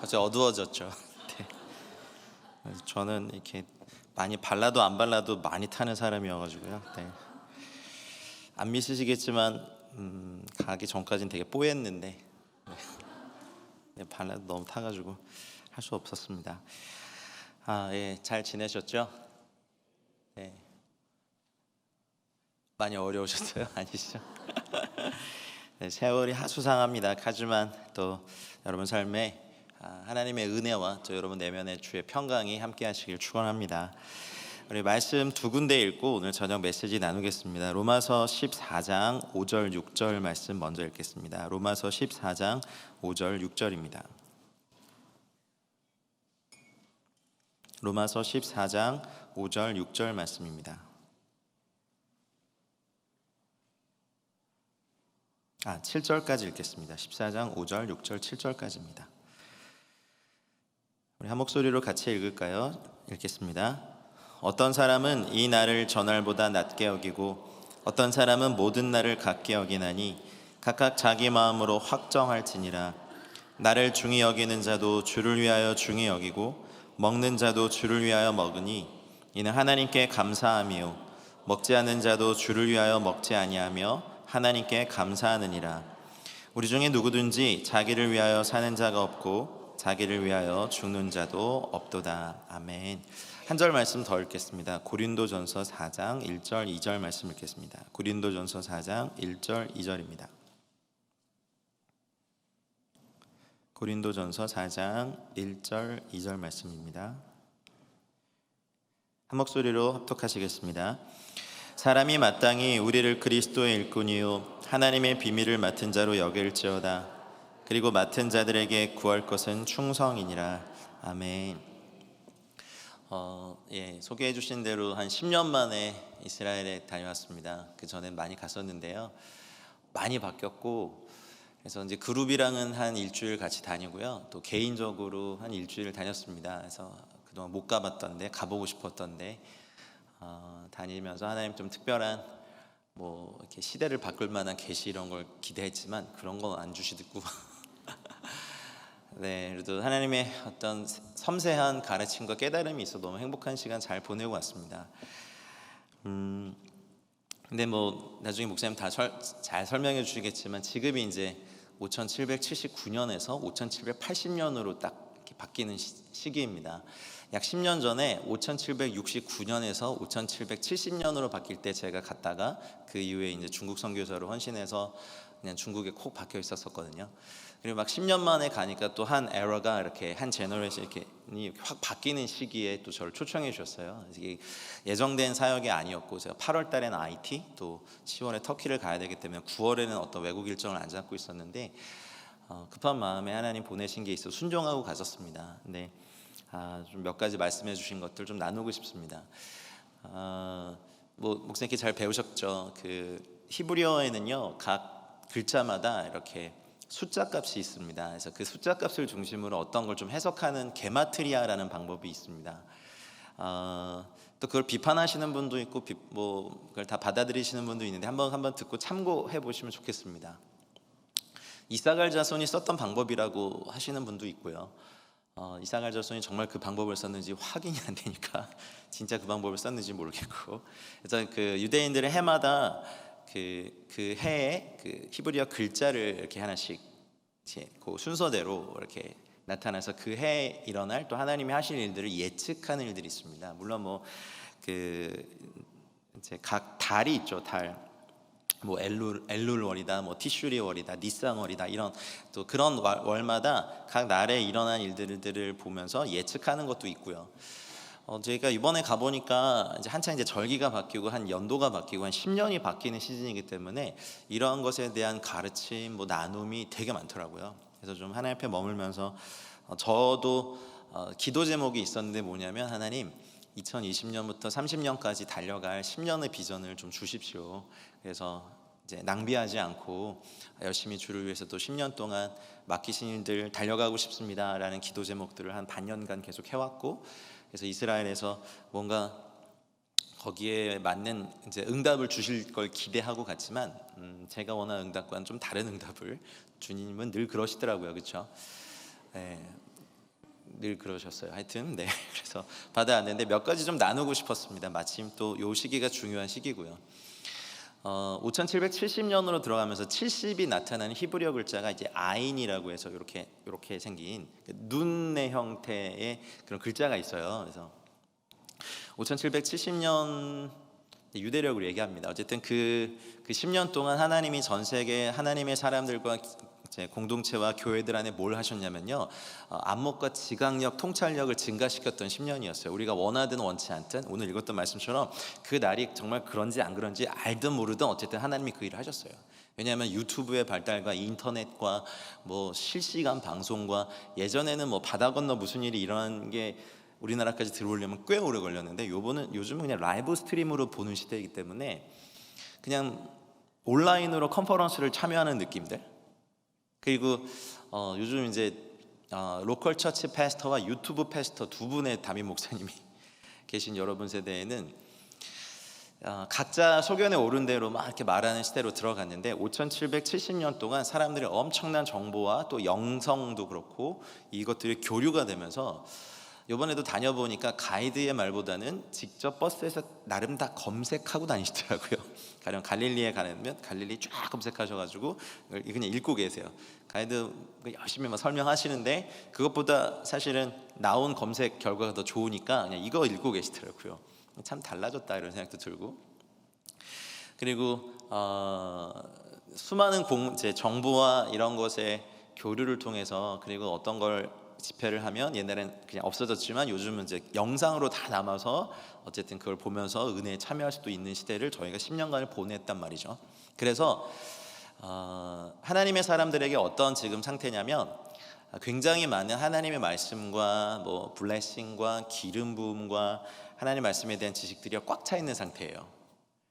갑자기 어두워졌죠. 네. 저는 이렇게 많이 발라도 안 발라도 많이 타는 사람이어가지고요. 네. 안 믿으시겠지만 가기 전까지는 되게 뽀였는데 네, 발라도 너무 타가지고 할 수 없었습니다. 예, 잘 지내셨죠? 네. 많이 어려우셨어요? 아니시죠? 네, 세월이 수상합니다. 하지만 또 여러분 삶에 하나님의 은혜와 또 여러분 내면의 주의 평강이 함께 하시길 축원합니다. 우리 말씀 두 군데 읽고 오늘 저녁 메시지 나누겠습니다. 로마서 14장 5절 6절 말씀 먼저 읽겠습니다. 로마서 14장 5절 6절입니다. 로마서 14장 5절 6절 말씀입니다. 7절까지 읽겠습니다. 14장 5절 6절 7절까지입니다. 우리 한 목소리로 같이 읽을까요? 읽겠습니다. 어떤 사람은 이 날을 저날보다 낮게 여기고 어떤 사람은 모든 날을 같게 여기나니 각각 자기 마음으로 확정할지니라. 나를 중히 여기는 자도 주를 위하여 중히 여기고 먹는 자도 주를 위하여 먹으니 이는 하나님께 감사함이요 먹지 않는 자도 주를 위하여 먹지 아니하며 하나님께 감사하느니라. 우리 중에 누구든지 자기를 위하여 사는 자가 없고 자기를 위하여 죽는 자도 없도다. 아멘. 한 절 말씀 더 읽겠습니다. 고린도전서 4장 1절 2절 말씀 읽겠습니다. 고린도전서 4장 1절 2절입니다. 고린도전서 4장 1절 2절 말씀입니다. 한 목소리로 합독하시겠습니다. 사람이 마땅히 우리를 그리스도의 일꾼이요 하나님의 비밀을 맡은 자로 여길지어다. 그리고 맡은 자들에게 구할 것은 충성이니라. 아멘. 소개해 주신 대로 한 10년 만에 이스라엘에 다녀왔습니다. 그 전엔 많이 갔었는데요. 많이 바뀌었고 그래서 이제 그룹이랑은 한 일주일 같이 다니고요. 또 개인적으로 한 일주일 다녔습니다. 그래서 그동안 못 가봤던데 가보고 싶었던데 다니면서 하나님 좀 특별한 이렇게 시대를 바꿀 만한 계시 이런 걸 기대했지만 그런 건 안 주시고 네, 그래도 하나님의 어떤 섬세한 가르침과 깨달음이 있어 너무 행복한 시간 잘 보내고 왔습니다. 근데 나중에 목사님 다 잘 설명해 주시겠지만 지금이 이제 5779년에서 5780년으로 딱 이렇게 바뀌는 시기입니다. 약 10년 전에 5769년에서 5770년으로 바뀔 때 제가 갔다가 그 이후에 이제 중국 선교사로 헌신해서 그냥 중국에 콕 박혀 있었거든요. 그리고 막 10년 만에 가니까 또 한 에러가 이렇게 한 제너레이션이 확 바뀌는 시기에 또 저를 초청해 주셨어요. 이게 예정된 사역이 아니었고 제가 8월 달에는 IT 또 10월에 터키를 가야 되기 때문에 9월에는 어떤 외국 일정을 안 잡고 있었는데 급한 마음에 하나님 보내신 게 있어 순종하고 갔었습니다. 근데 좀 몇 가지 말씀해 주신 것들 좀 나누고 싶습니다. 목사님께 잘 배우셨죠? 그 히브리어에는요 각 글자마다 이렇게 숫자 값이 있습니다. 그래서 그 숫자 값을 중심으로 어떤 걸 좀 해석하는 게마트리아라는 방법이 있습니다. 또 그걸 비판하시는 분도 있고 그걸 다 받아들이시는 분도 있는데 한번 듣고 참고해 보시면 좋겠습니다. 이사갈 자손이 썼던 방법이라고 하시는 분도 있고요. 이사갈 자손이 정말 그 방법을 썼는지 확인이 안 되니까 진짜 그 방법을 썼는지 모르겠고, 그래서 그 유대인들의 해마다 그 해에 그 히브리어 글자를 이렇게 하나씩 그 순서대로 이렇게 나타나서 그 해에 일어날 또 하나님이 하실 일들을 예측하는 일들이 있습니다. 물론 이제 각 달이 있죠. 달. 엘룰월이다, 티슈리월이다, 니산월이다 이런 또 그런 월마다 각 날에 일어난 일들을 보면서 예측하는 것도 있고요. 저희가 이번에 가보니까 이제 한창 이제 절기가 바뀌고 한 연도가 바뀌고 한 10년이 바뀌는 시즌이기 때문에 이러한 것에 대한 가르침, 나눔이 되게 많더라고요. 그래서 좀 하나님 앞에 머물면서 저도 기도 제목이 있었는데 뭐냐면 하나님 2020년부터 30년까지 달려갈 10년의 비전을 좀 주십시오. 그래서 이제 낭비하지 않고 열심히 주를 위해서 또 10년 동안 맡기신 일들 달려가고 싶습니다라는 기도 제목들을 한 반년간 계속 해왔고, 그래서 이스라엘에서 뭔가 거기에 맞는 이제 응답을 주실 걸 기대하고 갔지만 제가 원하는 응답과는 좀 다른 응답을 주님은 늘 그러시더라고요, 그렇죠? 네. 늘 그러셨어요. 하여튼 네 그래서 받아왔는데 몇 가지 좀 나누고 싶었습니다. 마침 또 요 시기가 중요한 시기고요. 5770년으로 들어가면서 70이 나타나는 히브리어 글자가 이제 아인이라고 해서 이렇게 생긴 눈의 형태의 그런 글자가 있어요. 그래서 5770년 유대력을 얘기합니다. 어쨌든 그 10년 동안 하나님이 전 세계 하나님의 사람들과 이제 공동체와 교회들 안에 뭘 하셨냐면요, 안목과 지각력, 통찰력을 증가시켰던 10년이었어요. 우리가 원하든 원치 않든 오늘 읽었던 말씀처럼 그 날이 정말 그런지 안 그런지 알든 모르든 어쨌든 하나님이 그 일을 하셨어요. 왜냐하면 유튜브의 발달과 인터넷과 뭐 실시간 방송과 예전에는 뭐 바다 건너 무슨 일이 일어나는 게 우리나라까지 들어오려면 꽤 오래 걸렸는데 요즘은 그냥 라이브 스트림으로 보는 시대이기 때문에 그냥 온라인으로 컨퍼런스를 참여하는 느낌들. 그리고 요즘 이제 로컬 처치 패스터와 유튜브 패스터 두 분의 담임 목사님이 계신 여러분 세대에는 각자 소견에 오른 대로 막 이렇게 말하는 시대로 들어갔는데 5770년 동안 사람들이 엄청난 정보와 또 영성도 그렇고 이것들이 교류가 되면서 이번에도 다녀보니까 가이드의 말보다는 직접 버스에서 나름 다 검색하고 다니시더라고요. 가령 갈릴리에 가면 갈릴리 쫙 검색하셔가지고 그냥 읽고 계세요. 가이드 열심히 막 설명하시는데 그것보다 사실은 나온 검색 결과가 더 좋으니까 그냥 이거 읽고 계시더라고요. 참 달라졌다 이런 생각도 들고, 그리고 수많은 정보와 이런 것의 교류를 통해서, 그리고 어떤 걸 집회를 하면 옛날엔 그냥 없어졌지만 요즘은 이제 영상으로 다 남아서 어쨌든 그걸 보면서 은혜에 참여할 수도 있는 시대를 저희가 10년간을 보냈단 말이죠. 그래서 하나님의 사람들에게 어떤 지금 상태냐면 굉장히 많은 하나님의 말씀과 뭐 블레싱과 기름 부음과 하나님의 말씀에 대한 지식들이 꽉 차 있는 상태예요.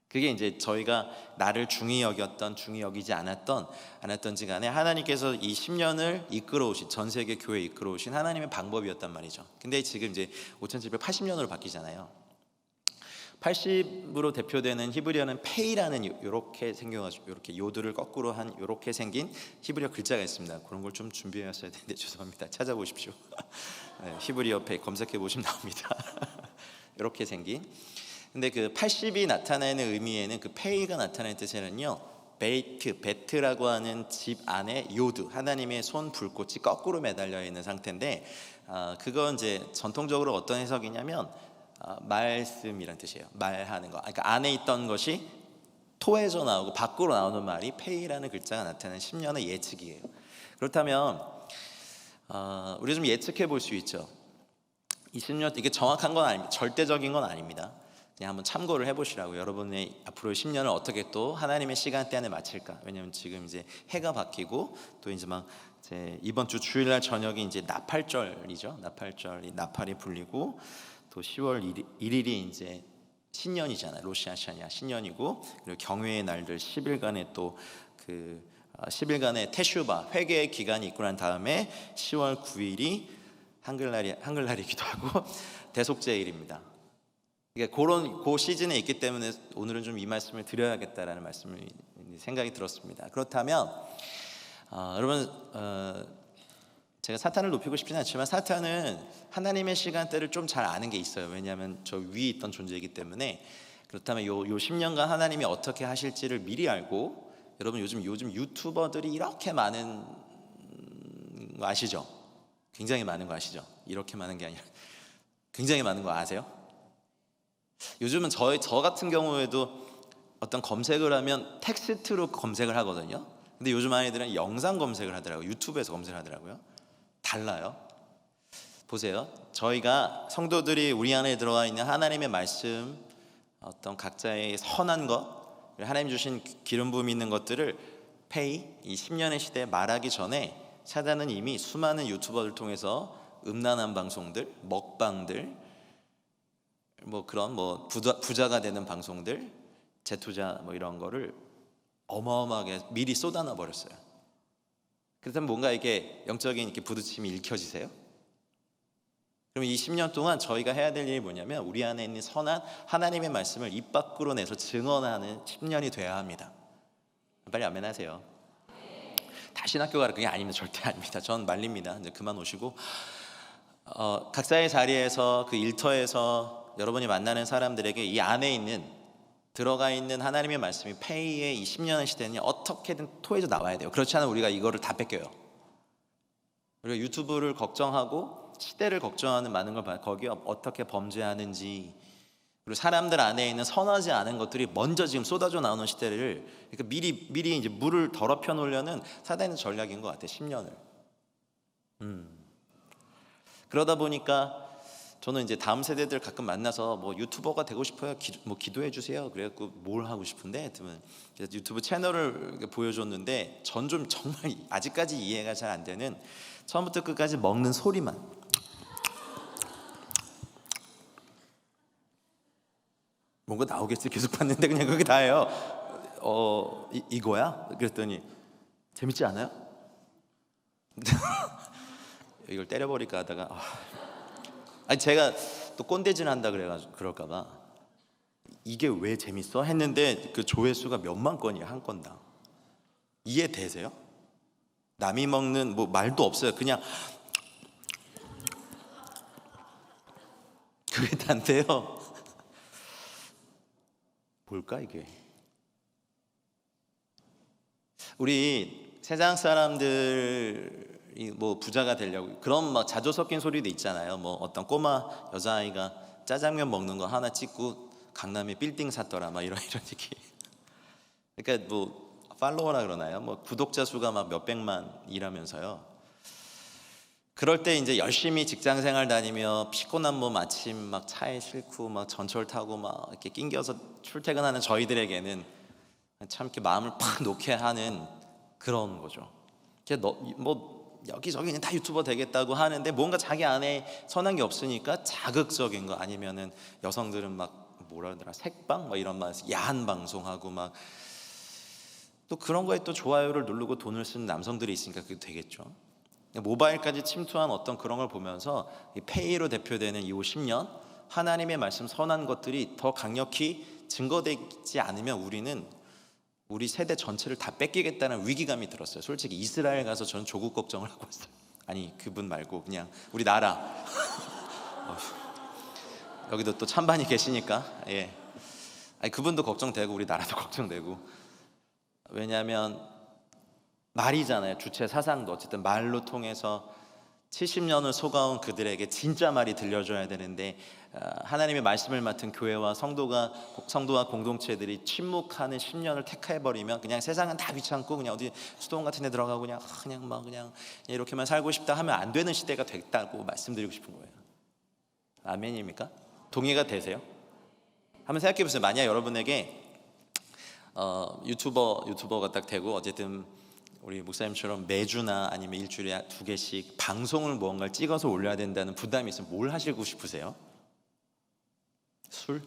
그게 이제 저희가 나를 중히 여겼던 중히 여기지 않았던지 간에 하나님께서 이 10년을 이끌어오신, 전 세계 교회 이끌어오신 하나님의 방법이었단 말이죠. 근데 지금 이제 5780년으로 바뀌잖아요. 80으로 대표되는 히브리어는 페이라는 이렇게 생겨가지고 이렇게 요드를 거꾸로 한 이렇게 생긴 히브리어 글자가 있습니다. 그런 걸 좀 준비해왔어야 되는데 죄송합니다. 찾아보십시오. 네, 히브리어 페이 검색해 보시면 나옵니다. 이렇게 생긴. 근데 그 80이 나타내는 의미에는 그 페이가 나타내는 뜻에는요, 베트라고 하는 집 안에 요드, 하나님의 손 불꽃이 거꾸로 매달려 있는 상태인데 그건 이제 전통적으로 어떤 해석이냐면 말씀이란 뜻이에요. 말하는 거. 그러니까 안에 있던 것이 토해져 나오고 밖으로 나오는 말이 페이라는 글자가 나타내는 10년의 예측이에요. 그렇다면 우리 좀 예측해 볼 수 있죠. 이 10년, 이게 정확한 건 아닙니다. 절대적인 건 아닙니다. 그냥 한번 참고를 해보시라고. 여러분의 앞으로 10년을 어떻게 또 하나님의 시간대 안에 마칠까. 왜냐면 지금 이제 해가 바뀌고 또 이제 막 이제 이번 주 주일날 저녁이 이제 나팔절이죠. 나팔이 불리고 또 10월 1일이 이제 신년이잖아요. 로시아샤냐 신년이고, 그리고 경외의 날들 10일간의 또 그 10일간의 테슈바 회개의 기간이 있고 난 다음에 10월 9일이 한글날이기도 하고 대속제일입니다. 그런 그 시즌에 있기 때문에 오늘은 좀 이 말씀을 드려야겠다라는 생각이 들었습니다. 그렇다면 여러분, 제가 사탄을 높이고 싶지는 않지만 사탄은 하나님의 시간대를 좀 잘 아는 게 있어요. 왜냐하면 저 위에 있던 존재이기 때문에. 그렇다면 요 10년간 하나님이 어떻게 하실지를 미리 알고, 여러분 요즘 유튜버들이 이렇게 많은 거 아시죠? 굉장히 많은 거 아시죠? 이렇게 많은 게 아니라 굉장히 많은 거 아세요? 요즘은 저 같은 경우에도 어떤 검색을 하면 텍스트로 검색을 하거든요. 근데 요즘 아이들은 영상 검색을 하더라고요. 유튜브에서 검색을 하더라고요. 달라요. 보세요. 저희가 성도들이 우리 안에 들어와 있는 하나님의 말씀, 어떤 각자의 선한 것, 하나님 주신 기름 부음 있는 것들을 이 10년의 시대에 말하기 전에 사단은 이미 수많은 유튜버들 통해서 음란한 방송들, 먹방들, 뭐 그런 뭐 부자가 되는 방송들, 재투자 뭐 이런 거를 어마어마하게 미리 쏟아놔 버렸어요. 그렇다면 뭔가 이게 영적인 이렇게 부두침이 읽혀지세요? 그럼 이 10년 동안 저희가 해야 될 일이 뭐냐면 우리 안에 있는 선한 하나님의 말씀을 입 밖으로 내서 증언하는 10년이 돼야 합니다. 빨리 아멘하세요. 다시 학교 가라 그게 아닙니다. 절대 아닙니다. 전 말립니다. 이제 그만 오시고 각자의 자리에서 그 일터에서 여러분이 만나는 사람들에게 이 안에 있는 들어가 있는 하나님의 말씀이 페이의 이 10년의 시대는 어떻게든 토해져 나와야 돼요. 그렇지 않으면 우리가 이거를 다 뺏겨요. 우리가 유튜브를 걱정하고 시대를 걱정하는 많은 걸 봐요. 거기에 어떻게 범죄하는지, 그리고 사람들 안에 있는 선하지 않은 것들이 먼저 지금 쏟아져 나오는 시대를, 그러니까 미리 이제 물을 더럽혀 놓으려는 사단의 전략인 것 같아요. 10년을. 그러다 보니까 저는 이제 다음 세대들 가끔 만나서 뭐 유튜버가 되고 싶어요. 기도해 주세요. 그래갖고 뭘 하고 싶은데 유튜브 채널을 보여줬는데 전 좀 정말 아직까지 이해가 잘 안 되는, 처음부터 끝까지 먹는 소리만, 뭔가 나오겠지 계속 봤는데 그냥 그게 다예요. 이거야? 그랬더니 재밌지 않아요? 이걸 때려버릴까 하다가 아니 제가 또 꼰대질 한다 그래가지고 그럴까봐 이게 왜 재밌어? 했는데 그 조회수가 몇만 건이에요, 한 건당. 이해되세요? 남이 먹는 뭐 말도 없어요. 그냥 그게 단데요. 뭘까 이게? 우리 세상 사람들이 뭐 부자가 되려고 그런 막 자조 섞인 소리도 있잖아요. 뭐 어떤 꼬마 여자아이가 짜장면 먹는 거 하나 찍고 강남에 빌딩 샀더라 막 이런 얘기. 그러니까 뭐 팔로워라 그러나요? 뭐 구독자 수가 막 몇백만이라면서요. 그럴 때 이제 열심히 직장 생활 다니며 피곤한 몸 아침 막 차에 싣고 막 전철 타고 막 이렇게 낑겨서 출퇴근하는 저희들에게는 참 이렇게 마음을 팍 놓게 하는 그런 거죠. 뭐 여기저기 그냥 다 유튜버 되겠다고 하는데 뭔가 자기 안에 선한 게 없으니까 자극적인 거, 아니면은 여성들은 막 뭐라 그러더라, 색방 막 이런 말, 야한 방송하고 막 또 그런 거에 또 좋아요를 누르고 돈을 쓰는 남성들이 있으니까 그게 되겠죠. 모바일까지 침투한 어떤 그런 걸 보면서 이 페이로 대표되는 이 10년 하나님의 말씀 선한 것들이 더 강력히 증거되지 않으면 우리 세대 전체를 다 뺏기겠다는 위기감이 들었어요. 솔직히 이스라엘 가서 저는 조국 걱정을 하고 있어요. 아니 그분 말고 그냥 우리 나라. 여기도 또 찬반이 계시니까 아니 그분도 걱정되고 우리 나라도 걱정되고. 왜냐하면 말이잖아요. 주체 사상도 어쨌든 말로 통해서 70년을 속아온 그들에게 진짜 말이 들려줘야 되는데 하나님의 말씀을 맡은 교회와 성도와 공동체들이 침묵하는 10년을 택해버리면 그냥 세상은 다 귀찮고 그냥 어디 수도원 같은 데 들어가고 그냥 이렇게만 살고 싶다 하면 안 되는 시대가 됐다고 말씀드리고 싶은 거예요. 아멘입니까? 동의가 되세요? 한번 생각해 보세요. 만약 여러분에게 유튜버가 딱 되고 어쨌든 우리 목사님처럼 매주나 아니면 일주일에 2개씩 방송을 무언가를 찍어서 올려야 된다는 부담이 있으면 뭘 하시고 싶으세요? 술?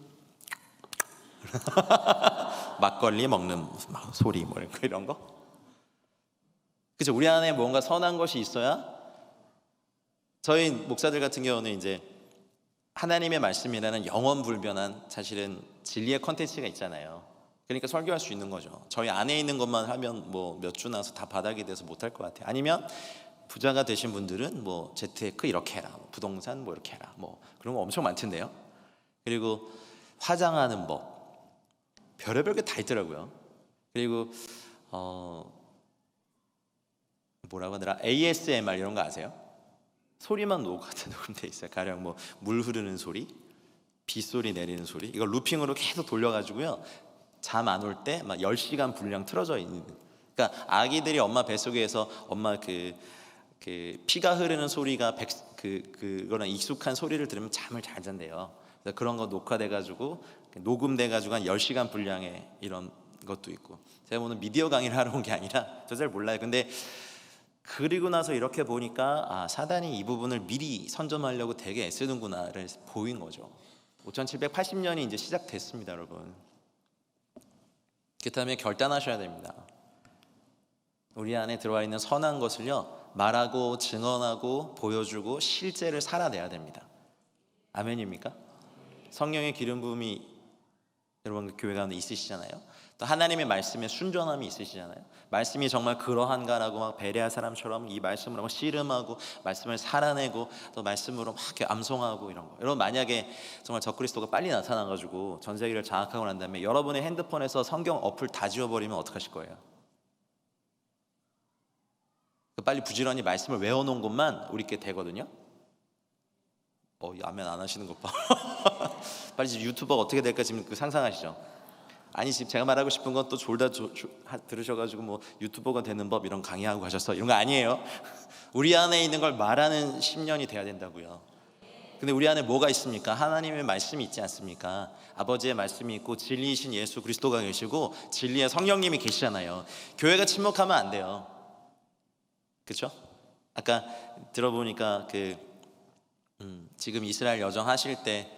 막걸리 먹는 소리 뭐 이런 거? 그죠? 우리 안에 뭔가 선한 것이 있어야. 저희 목사들 같은 경우는 이제 하나님의 말씀이라는 영원불변한 사실은 진리의 컨텐츠가 있잖아요. 그러니까 설교할 수 있는 거죠. 저희 안에 있는 것만 하면 뭐 몇 주 나서 다 바닥이 돼서 못할 것 같아요. 아니면 부자가 되신 분들은 뭐 재테크 이렇게 해라, 부동산 뭐 이렇게 해라, 뭐 그런 거 엄청 많던데요. 그리고 화장하는 법, 별의별 게 다 있더라고요. 그리고 뭐라고 하더라, ASMR 이런 거 아세요? 소리만 녹음돼 있어요. 가령 뭐 물 흐르는 소리, 빗소리 내리는 소리, 이걸 루핑으로 계속 돌려가지고요. 잠 안 올 때 막 10시간 분량 틀어져 있는. 그러니까 아기들이 엄마 뱃속에서 엄마 그 피가 흐르는 소리가 그거랑 익숙한 소리를 들으면 잠을 잘 잔대요. 그래서 그런 거 녹화돼 가지고 녹음돼 가지고 한 10시간 분량의 이런 것도 있고. 제가 오늘 미디어 강의를 하러 온 게 아니라 저 잘 몰라요. 근데 그리고 나서 이렇게 보니까 사단이 이 부분을 미리 선점하려고 되게 애쓰는구나를 보인 거죠. 5780년이 이제 시작됐습니다, 여러분. 그렇다면 결단하셔야 됩니다. 우리 안에 들어와 있는 선한 것을요, 말하고 증언하고 보여주고 실제를 살아내야 됩니다. 아멘입니까? 성령의 기름 부음이 여러분 그 교회 가운데 있으시잖아요. 또 하나님의 말씀에 순종함이 있으시잖아요. 말씀이 정말 그러한가라고 막 베레아 사람처럼 이 말씀을 막 씨름하고 말씀을 살아내고 또 말씀으로 막 이렇게 암송하고 이런 거. 여러분 만약에 정말 적그리스도가 빨리 나타나가지고 전 세계를 장악하고 난 다음에 여러분의 핸드폰에서 성경 어플 다 지워버리면 어떡하실 거예요? 빨리 부지런히 말씀을 외워놓은 것만 우리께 되거든요. 아멘 안 하시는 것 봐. 빨리 지금 유튜버가 어떻게 될까 지금 그 상상하시죠? 아니 지금 제가 말하고 싶은 건 또 졸다 들으셔가지고 뭐 유튜버가 되는 법 이런 강의하고 가셨어 이런 거 아니에요. 우리 안에 있는 걸 말하는 10년이 돼야 된다고요. 근데 우리 안에 뭐가 있습니까? 하나님의 말씀이 있지 않습니까? 아버지의 말씀이 있고 진리이신 예수 그리스도가 계시고 진리의 성령님이 계시잖아요. 교회가 침묵하면 안 돼요. 그렇죠? 아까 들어보니까 지금 이스라엘 여정 하실 때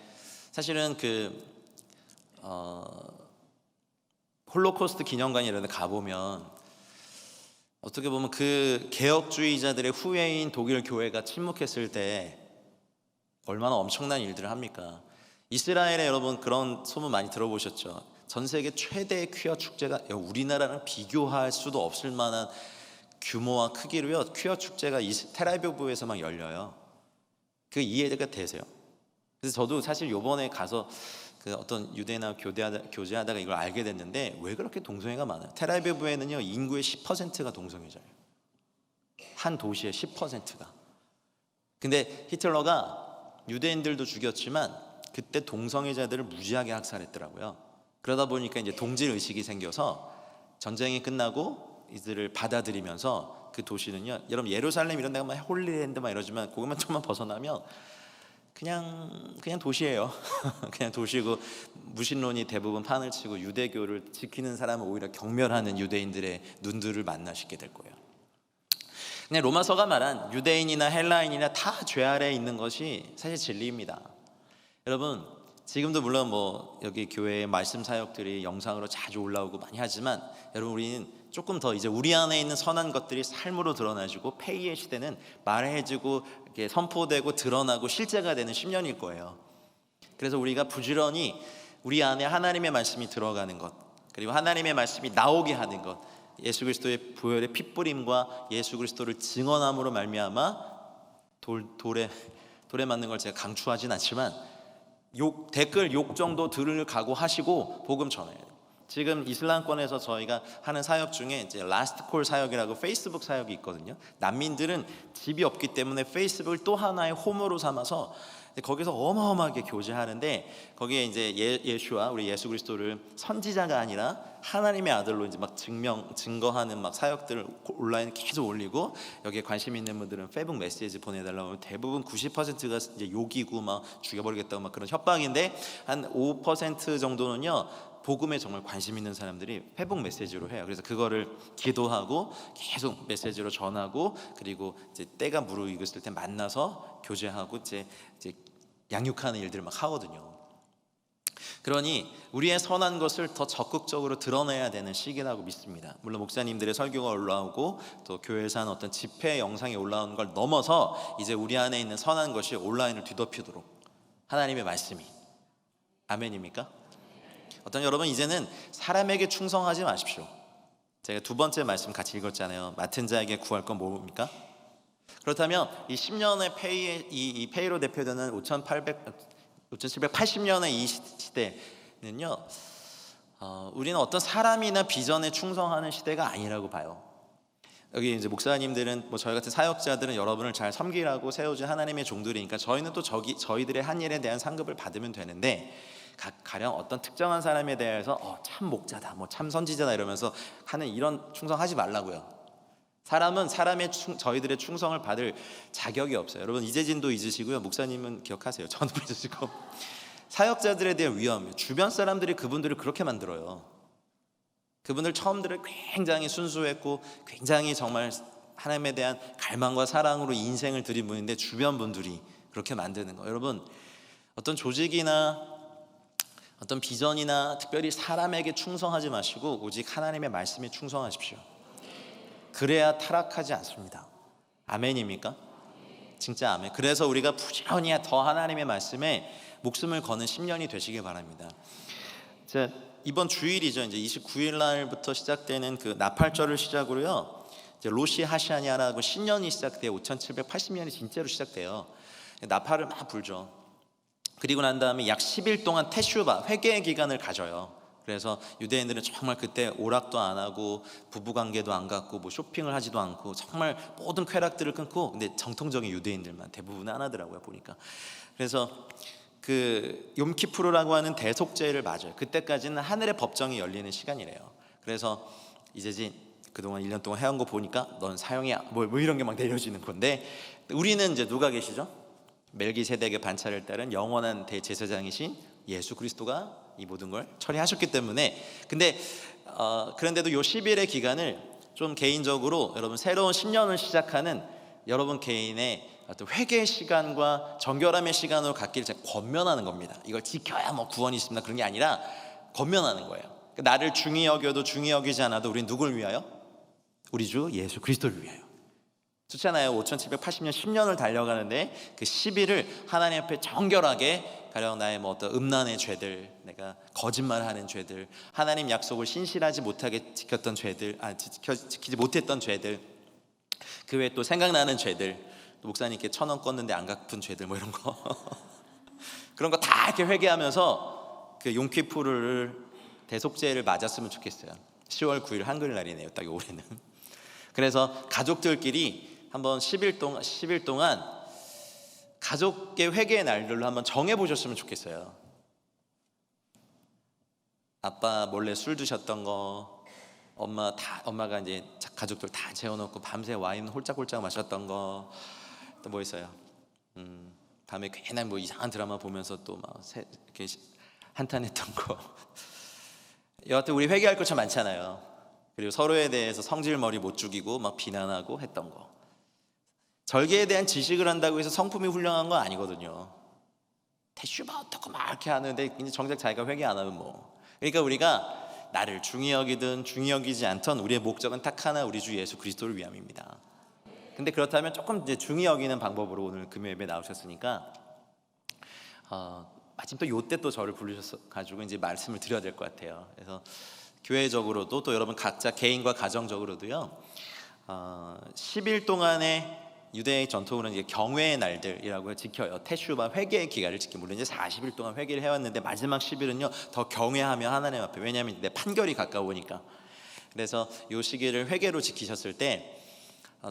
사실은 홀로코스트 기념관 이런 데 가보면 어떻게 보면 그 개혁주의자들의 후예인 독일 교회가 침묵했을 때 얼마나 엄청난 일들을 합니까? 이스라엘에 여러분 그런 소문 많이 들어보셨죠? 전 세계 최대의 퀴어 축제가 우리나라랑 비교할 수도 없을 만한 규모와 크기로요. 퀴어 축제가 텔아비브에서만 열려요. 그 이해가 되세요? 그래서 저도 사실 요번에 가서 어떤 유대인하고 교제하다가 이걸 알게 됐는데 왜 그렇게 동성애가 많아요? 텔아비브에는요 인구의 10%가 동성애자예요. 한 도시의 10%가. 근데 히틀러가 유대인들도 죽였지만 그때 동성애자들을 무지하게 학살했더라고요. 그러다 보니까 이제 동질 의식이 생겨서 전쟁이 끝나고 이들을 받아들이면서 그 도시는요, 여러분 예루살렘 이런 데가 막 홀리랜드 막 이러지만 거기만 좀만 벗어나면 그냥 도시예요. 그냥 도시고 무신론이 대부분 판을 치고 유대교를 지키는 사람은 오히려 경멸하는 유대인들의 눈들을 만나시게 될 거예요. 그냥 로마서가 말한 유대인이나 헬라인이나 다 죄 아래에 있는 것이 사실 진리입니다. 여러분 지금도 물론 뭐 여기 교회의 말씀 사역들이 영상으로 자주 올라오고 많이 하지만 여러분 우리는 조금 더 이제 우리 안에 있는 선한 것들이 삶으로 드러나지고 폐의의 시대는 말해지고 이렇게 선포되고 드러나고 실제가 되는 10년일 거예요. 그래서 우리가 부지런히 우리 안에 하나님의 말씀이 들어가는 것, 그리고 하나님의 말씀이 나오게 하는 것, 예수 그리스도의 보혈의 핏부림과 예수 그리스도를 증언함으로 말미암아 돌에 맞는 걸 제가 강추하진 않지만 댓글 욕 정도 들을 각오하시고 복음 전해야 돼요. 지금 이슬람권에서 저희가 하는 사역 중에 이제 라스트 콜 사역이라고 페이스북 사역이 있거든요. 난민들은 집이 없기 때문에 페이스북을 또 하나의 홈으로 삼아서 거기서 어마어마하게 교제하는데 거기에 이제 예수와 우리 예수 그리스도를 선지자가 아니라 하나님의 아들로 이제 막 증거하는 막 사역들을 온라인에 계속 올리고 여기에 관심 있는 분들은 페이북 메시지 보내달라고 하면 대부분 90%가 이제 욕이고 막 죽여버리겠다고 막 그런 협박인데 한 5% 정도는요. 복음에 정말 관심 있는 사람들이 페북 메시지로 해요. 그래서 그거를 기도하고 계속 메시지로 전하고 그리고 이제 때가 무르익었을 때 만나서 교제하고 이제 양육하는 일들을 막 하거든요. 그러니 우리의 선한 것을 더 적극적으로 드러내야 되는 시기라고 믿습니다. 물론 목사님들의 설교가 올라오고 또 교회에서 하는 어떤 집회 영상이 올라오는 걸 넘어서 이제 우리 안에 있는 선한 것이 온라인을 뒤덮이도록 하나님의 말씀이 아멘입니까? 어떤 여러분 이제는 사람에게 충성하지 마십시오. 제가 두 번째 말씀 같이 읽었잖아요. 맡은 자에게 구할 건 뭡니까? 그렇다면 이 10년의 이 페이로 대표되는 5780년의 이 시대는요, 우리는 어떤 사람이나 비전에 충성하는 시대가 아니라고 봐요. 여기 이제 목사님들은 뭐 저희 같은 사역자들은 여러분을 잘 섬기라고 세워진 하나님의 종들이니까 저희는 또 저희들의 한 일에 대한 상급을 받으면 되는데 가령 어떤 특정한 사람에 대해서 참 목자다, 뭐 참 선지자다 이러면서 하는 이런 충성하지 말라고요. 사람은 저희들의 충성을 받을 자격이 없어요. 여러분 이재진도 잊으시고요. 목사님은 기억하세요. 저도 잊으시고. 사역자들에 대한 위험, 주변 사람들이 그분들을 그렇게 만들어요. 그분들 처음 들을 굉장히 순수했고 굉장히 정말 하나님에 대한 갈망과 사랑으로 인생을 드린 분인데 주변 분들이 그렇게 만드는 거. 여러분 어떤 조직이나 어떤 비전이나 특별히 사람에게 충성하지 마시고 오직 하나님의 말씀에 충성하십시오. 그래야 타락하지 않습니다. 아멘입니까? 진짜 아멘. 그래서 우리가 부지런히 더 하나님의 말씀에 목숨을 거는 10년이 되시길 바랍니다. 자, 이번 주일이죠. 이제 29일 날부터 시작되는 그 나팔절을 시작으로요. 이제 로시 하샤냐라고 신년이 시작돼요. 5780년이 진짜로 시작돼요. 나팔을 막 불죠. 그리고 난 다음에 약 10일 동안 테슈바 회개의 기간을 가져요. 그래서 유대인들은 정말 그때 오락도 안 하고 부부관계도 안 갖고 뭐 쇼핑을 하지도 않고 정말 모든 쾌락들을 끊고, 근데 정통적인 유대인들만 대부분은 안 하더라고요 보니까. 그래서 그 욤키푸르라고 하는 대속죄를 맞아요. 그때까지는 하늘의 법정이 열리는 시간이래요. 그래서 이제 그동안 1년 동안 해온 거 보니까 넌 사형이야 뭐 이런 게 막 내려지는 건데, 우리는 이제 누가 계시죠? 멜기세덱의 반차를 따른 영원한 대제사장이신 예수 그리스도가 이 모든 걸 처리하셨기 때문에. 근데 그런데도 요 10일의 기간을 좀 개인적으로 여러분 새로운 10년을 시작하는 여러분 개인의 어떤 회개의 시간과 정결함의 시간으로 갖기를 제가 권면하는 겁니다. 이걸 지켜야 뭐 구원이 있습니다 그런 게 아니라 권면하는 거예요. 나를 중히 여겨도 중히 여기지 않아도 우리는 누굴 위하여? 우리 주 예수 그리스도를 위하여. 좋잖아요. 5780년 10년을 달려가는데 그 10일을 하나님 앞에 정결하게, 가령 나의 뭐 어떤 음란의 죄들, 내가 거짓말하는 죄들, 하나님 약속을 신실하지 못하게 지켰던 죄들, 지키지 못했던 죄들, 그 외에 또 생각나는 죄들, 또 목사님께 1,000원 껐는데 안 갚은 죄들 뭐 이런 거 그런 거 다 이렇게 회개하면서 그 용키푸르를 대속죄를 맞았으면 좋겠어요. 10월 9일 한글날이네요. 딱 올해는. 그래서 가족들끼리 한번 10일 동안 가족의 회개의 날들로 한번 정해보셨으면 좋겠어요. 아빠 몰래 술 드셨던 거, 엄마가 이제 가족들 다 재워놓고 밤새 와인 홀짝홀짝 마셨던 거, 또 뭐 있어요? 밤에 괜한 뭐 이상한 드라마 보면서 또 막 이렇게 한탄했던 거. 여하튼 우리 회개할 거 참 많잖아요. 그리고 서로에 대해서 성질머리 못 죽이고 막 비난하고 했던 거. 절개에 대한 지식을 한다고 해서 성품이 훌륭한 건 아니거든요. 대슈바 어떻고 막 이렇게 하는데 이제 정작 자기가 회개 안 하면 뭐. 그러니까 우리가 나를 중히 여기든 중히 여기지 않던 우리의 목적은 딱 하나, 우리 주 예수 그리스도를 위함입니다. 근데 그렇다면 조금 이제 중히 여기는 방법으로 오늘 금요 예배 나오셨으니까 마침 또 요때 또 저를 부르셔서 가지고 이제 말씀을 드려야 될 것 같아요. 그래서 교회적으로도 또 여러분 각자 개인과 가정적으로도요, 10일 동안의 유대의 전통으로는 이제 경외의 날들이라고 지켜요. 테슈바 회개의 기간을 지켜. 물론 이제 40일 동안 회개를 해왔는데 마지막 10일은요 더 경외하며 하나님 앞에, 왜냐하면 내 판결이 가까우니까. 그래서 요 시기를 회개로 지키셨을 때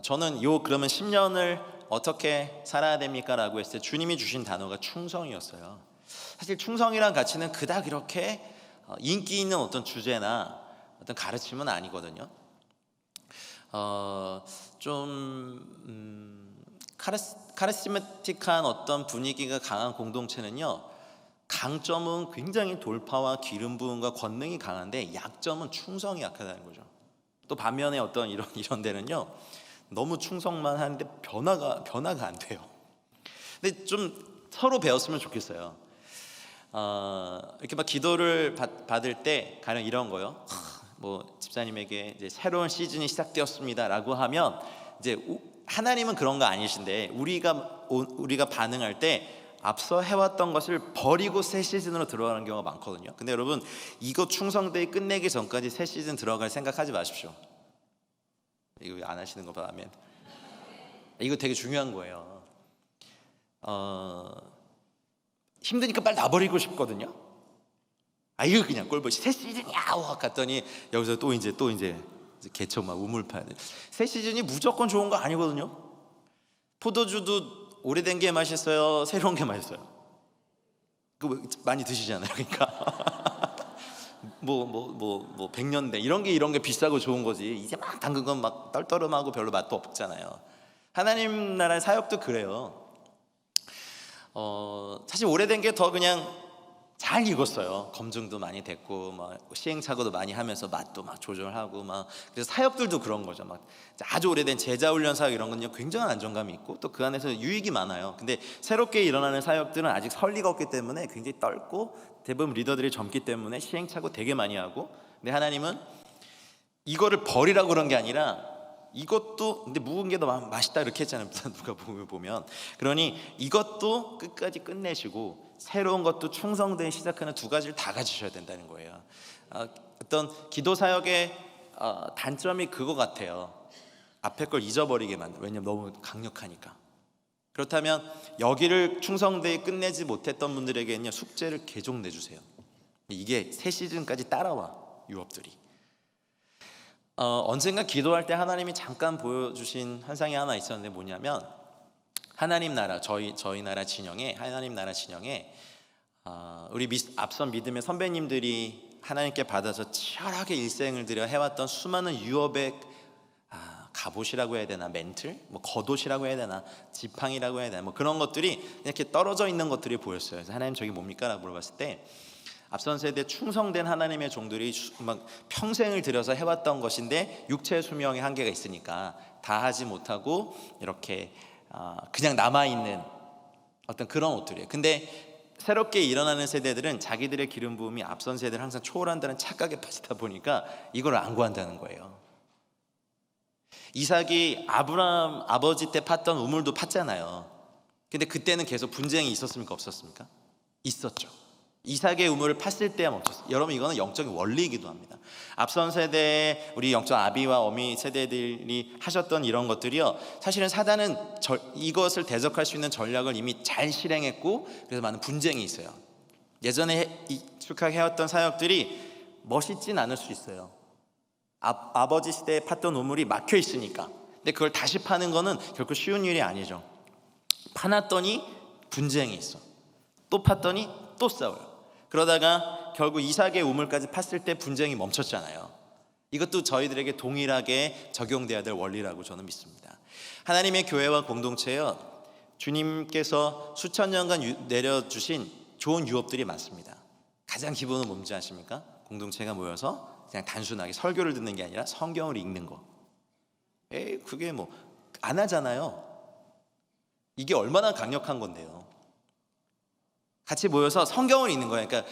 저는 그러면 10년을 어떻게 살아야 됩니까? 라고 했을 때 주님이 주신 단어가 충성이었어요. 사실 충성이란 가치는 그닥 이렇게 인기 있는 어떤 주제나 어떤 가르침은 아니거든요. 카리스마틱한 어떤 분위기가 강한 공동체는요, 강점은 굉장히 돌파와 기름 부음과 권능이 강한데 약점은 충성이 약하다는 거죠. 또 반면에 어떤 이런 데는요, 너무 충성만 하는데 변화가 안 돼요. 근데 좀 서로 배웠으면 좋겠어요. 이렇게 막 기도를 받을 때 가령 이런 거요. 뭐 집사님에게 이제 새로운 시즌이 시작되었습니다라고 하면 이제 하나님은 그런 거 아니신데 우리가 반응할 때 앞서 해왔던 것을 버리고 새 시즌으로 들어가는 경우가 많거든요. 근데 여러분, 이거 충성되이 끝내기 전까지 새 시즌 들어갈 생각하지 마십시오. 이거 안 하시는 거 봐면 이거 되게 중요한 거예요. 힘드니까 빨리 놔버리고 싶거든요. 이거 그냥 꼴보기 새 시즌이야 와 갔더니 여기서 또 이제 개척 막 우물파. 새 시즌이 무조건 좋은 거 아니거든요. 포도주도 오래된 게 맛있어요, 새로운 게 맛있어요. 그거 많이 드시잖아요. 그러니까 뭐 100년대 이런 게 비싸고 좋은 거지. 이제 막 담근 건 막 떨떠름하고 별로 맛도 없잖아요. 하나님 나라의 사역도 그래요. 사실 오래된 게 더 그냥 잘 익었어요. 검증도 많이 됐고 막 시행착오도 많이 하면서 맛도 막 조절하고 막. 그래서 사역들도 그런 거죠. 막 아주 오래된 제자훈련 사역 이런 건요 굉장한 안정감이 있고 또 그 안에서 유익이 많아요. 근데 새롭게 일어나는 사역들은 아직 설리가 없기 때문에 굉장히 떨고 대부분 리더들이 젊기 때문에 시행착오 되게 많이 하고. 근데 하나님은 이거를 버리라고 그런 게 아니라 이것도 근데 묵은 게 더 맛있다 이렇게 했잖아요. 누가 보면. 그러니 이것도 끝까지 끝내시고 새로운 것도 충성되게 시작하는 두 가지를 다 가지셔야 된다는 거예요. 어떤 기도 사역의 단점이 그거 같아요. 앞에 걸 잊어버리게 만들. 왜냐면 너무 강력하니까. 그렇다면 여기를 충성되게 끝내지 못했던 분들에게는요, 숙제를 계속 내주세요. 이게 새 시즌까지 따라와, 유업들이. 언젠가 기도할 때 하나님이 잠깐 보여주신 환상이 하나 있었는데 뭐냐면, 하나님 나라, 저희 나라 진영에, 하나님 나라 진영에 우리 앞선 믿음의 선배님들이 하나님께 받아서 치열하게 일생을 들여 해왔던 수많은 유업의 갑옷이라고 해야 되나, 멘틀, 뭐 겉옷이라고 해야 되나, 지팡이라고 해야 되나, 뭐 그런 것들이 이렇게 떨어져 있는 것들이 보였어요. 그래서 하나님 저게 뭡니까라고 물어봤을 때, 앞선 세대 충성된 하나님의 종들이 막 평생을 들여서 해왔던 것인데 육체의 수명에 한계가 있으니까 다 하지 못하고 이렇게 그냥 남아 있는 어떤 그런 옷들이에요. 근데 새롭게 일어나는 세대들은 자기들의 기름 부음이 앞선 세대를 항상 초월한다는 착각에 빠지다 보니까 이걸 안 구한다는 거예요. 이삭이 아브라함 아버지 때 팠던 우물도 팠잖아요. 근데 그때는 계속 분쟁이 있었습니까? 없었습니까? 있었죠. 이삭의 우물을 팠을 때야 멈췄어요. 여러분, 이거는 영적인 원리이기도 합니다. 앞선 세대의 우리 영적 아비와 어미 세대들이 하셨던 이런 것들이요, 사실은 사단은 이것을 대적할 수 있는 전략을 이미 잘 실행했고, 그래서 많은 분쟁이 있어요. 예전에 익숙하게 해왔던 사역들이 멋있진 않을 수 있어요. 아버지 시대에 팠던 우물이 막혀 있으니까. 근데 그걸 다시 파는 거는 결코 쉬운 일이 아니죠. 파놨더니 분쟁이 있어. 또 팠더니 또 싸워요. 그러다가 결국 이삭의 우물까지 팠을 때 분쟁이 멈췄잖아요. 이것도 저희들에게 동일하게 적용돼야 될 원리라고 저는 믿습니다. 하나님의 교회와 공동체요, 주님께서 수천 년간 내려주신 좋은 유업들이 많습니다. 가장 기본은 뭔지 아십니까? 공동체가 모여서 그냥 단순하게 설교를 듣는 게 아니라 성경을 읽는 거. 그게 뭐 안 하잖아요. 이게 얼마나 강력한 건데요. 같이 모여서 성경을 읽는 거예요. 그러니까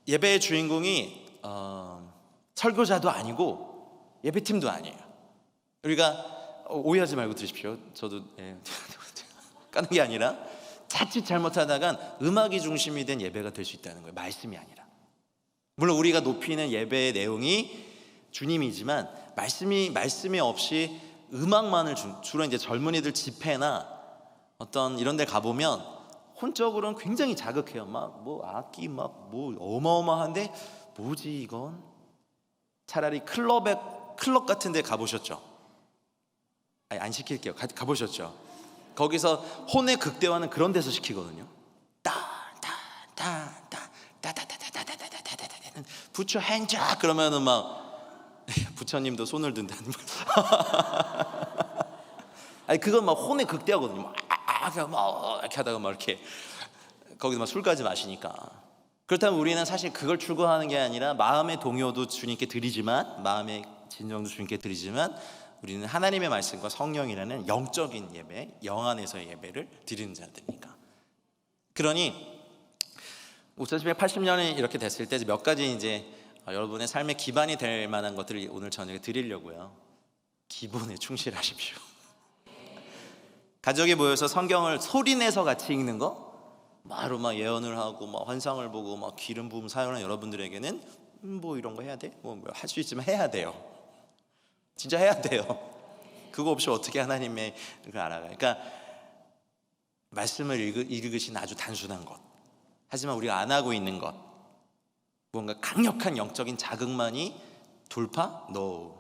예배의 주인공이 설교자도 아니고 예배팀도 아니에요. 우리가 오해하지 말고 들으십시오. 저도 까는 게 아니라 자칫 잘못하다간 음악이 중심이 된 예배가 될 수 있다는 거예요. 말씀이 아니라. 물론 우리가 높이는 예배의 내용이 주님이지만 말씀이 없이 음악만을 주로 이제 젊은이들 집회나 어떤 이런 데 가보면 혼적으로는 굉장히 자극해요. 막 뭐 악기 막 뭐 어마어마한데 뭐지 이건? 차라리 클럽 같은 데 가보셨죠? 아니, 안 시킬게요. 가보셨죠? 거기서 혼의 극대화는 그런 데서 시키거든요. 부처 행자 그러면은 막 부처님도 손을 든다는 거. 아니 그건 막 혼의 극대화거든요. 막 이렇게 하다가 막 이렇게 거기서 막 술까지 마시니까. 그렇다면 우리는 사실 그걸 추구하는 게 아니라 마음의 동요도 주님께 드리지만, 마음의 진정도 주님께 드리지만, 우리는 하나님의 말씀과 성령이라는 영적인 예배, 영 안에서의 예배를 드리는 자들이니까. 그러니 5780년이 이렇게 됐을 때 몇 가지 이제 여러분의 삶의 기반이 될 만한 것들을 오늘 저녁에 드리려고요. 기본에 충실하십시오. 가족이 모여서 성경을 소리내서 같이 읽는 거, 바로 막 예언을 하고 막 환상을 보고 막 기름 부음 사용하는 여러분들에게는 뭐 이런 거 해야 돼? 뭐 할 수 있으면 해야 돼요. 진짜 해야 돼요. 그거 없이 어떻게 하나님의 걸 알아가요? 그러니까 말씀을 읽으신 아주 단순한 것, 하지만 우리가 안 하고 있는 것, 뭔가 강력한 영적인 자극만이 돌파? No.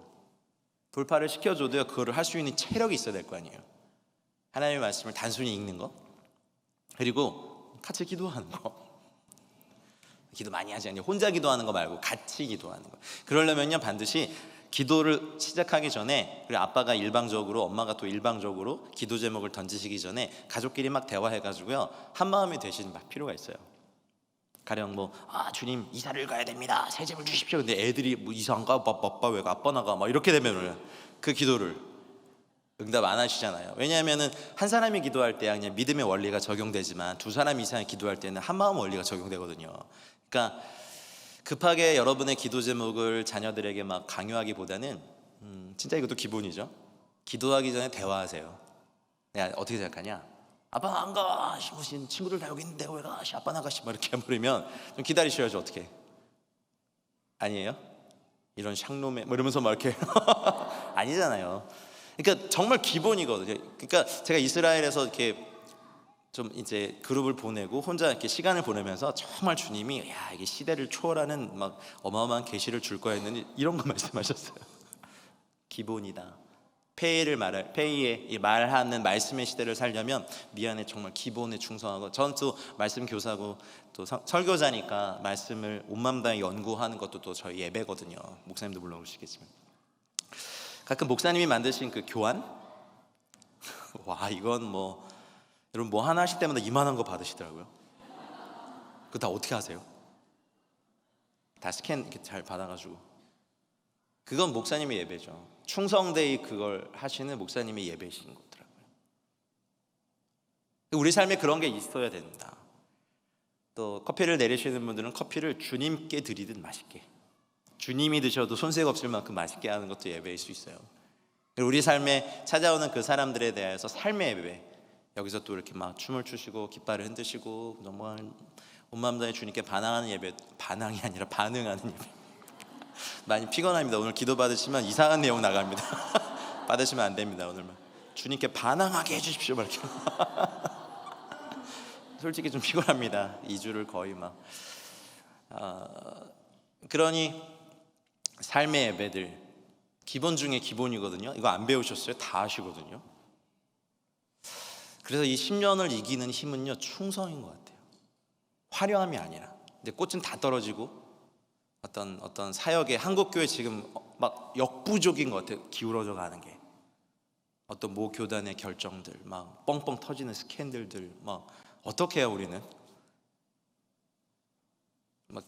돌파를 시켜줘도요, 그거를 할 수 있는 체력이 있어야 될 거 아니에요. 하나님의 말씀을 단순히 읽는 거, 그리고 같이 기도하는 거. 기도 많이 하지 않냐, 혼자 기도하는 거 말고 같이 기도하는 거. 그러려면요, 반드시 기도를 시작하기 전에, 그리고 아빠가 일방적으로, 엄마가 또 일방적으로 기도 제목을 던지시기 전에 가족끼리 막 대화해가지고요, 한 마음이 되시는 필요가 있어요. 가령 뭐 주님 이사를 가야 됩니다, 새 집을 주십시오. 근데 애들이 뭐 이사 안 가? 아빠 왜 가? 아빠 나가? 막 이렇게 되면은 그 기도를 응답 안 하시잖아요. 왜냐하면은 한 사람이 기도할 때 그냥 믿음의 원리가 적용되지만 두 사람 이상이 기도할 때는 한 마음 원리가 적용되거든요. 그러니까 급하게 여러분의 기도 제목을 자녀들에게 막 강요하기보다는 진짜 이것도 기본이죠. 기도하기 전에 대화하세요. 야, 어떻게 생각하냐? 아빠 안 가. 무슨 친구들 다 여기 있는데 왜 가? 아빠 나가시. 막 이렇게 해버리면 좀 기다리셔야죠. 어떻게? 아니에요? 이런 샹놈에 뭐 이러면서 막 이렇게 아니잖아요. 그러니까 정말 기본이거든요. 그러니까 제가 이스라엘에서 이렇게 좀 이제 그룹을 보내고 혼자 이렇게 시간을 보내면서 정말 주님이 야 이게 시대를 초월하는 막 어마어마한 계시를 줄 거야 했는데 이런 거 말씀하셨어요. 기본이다. 페이에 말하는 말씀의 시대를 살려면 미안해 정말 기본에 충성하고 전 또 말씀 교사고 또 설교자니까 말씀을 온 마음 다해 연구하는 것도 또 저희 예배거든요. 목사님도 물러오시겠지만 가끔 목사님이 만드신 그 교환 와 이건 뭐 여러분 뭐 하나 하실 때마다 이만한 거 받으시더라고요. 그거 다 어떻게 하세요? 다 스캔 이렇게 잘 받아가지고 그건 목사님의 예배죠. 충성되이 그걸 하시는 목사님의 예배이신 거더라고요. 우리 삶에 그런 게 있어야 된다. 또 커피를 내리시는 분들은 커피를 주님께 드리듯 맛있게 주님이 드셔도 손색 없을 만큼 맛있게 하는 것도 예배일 수 있어요. 우리 삶에 찾아오는 그 사람들에 대해서 삶의 예배 여기서 또 이렇게 막 춤을 추시고 깃발을 흔드시고 정말 온 마음 다해 주님께 반항하는 예배 반항이 아니라 반응하는 예배 많이 피곤합니다. 오늘 기도 받으시면 이상한 내용 나갑니다. 받으시면 안 됩니다. 오늘만 주님께 반항하게 해주십시오. 막 이렇게 솔직히 좀 피곤합니다. 2주를 거의 막 그러니 삶의 예배들 기본 중에 기본이거든요. 이거 안 배우셨어요? 다 아시거든요. 그래서 이 10년을 이기는 힘은요 충성인 것 같아요. 화려함이 아니라. 근데 꽃은 다 떨어지고 어떤 사역에 한국교회 지금 막 역부족인 것 같아요. 기울어져 가는 게 어떤 모 교단의 결정들 막 뻥뻥 터지는 스캔들들 막 어떻게 해요 우리는 막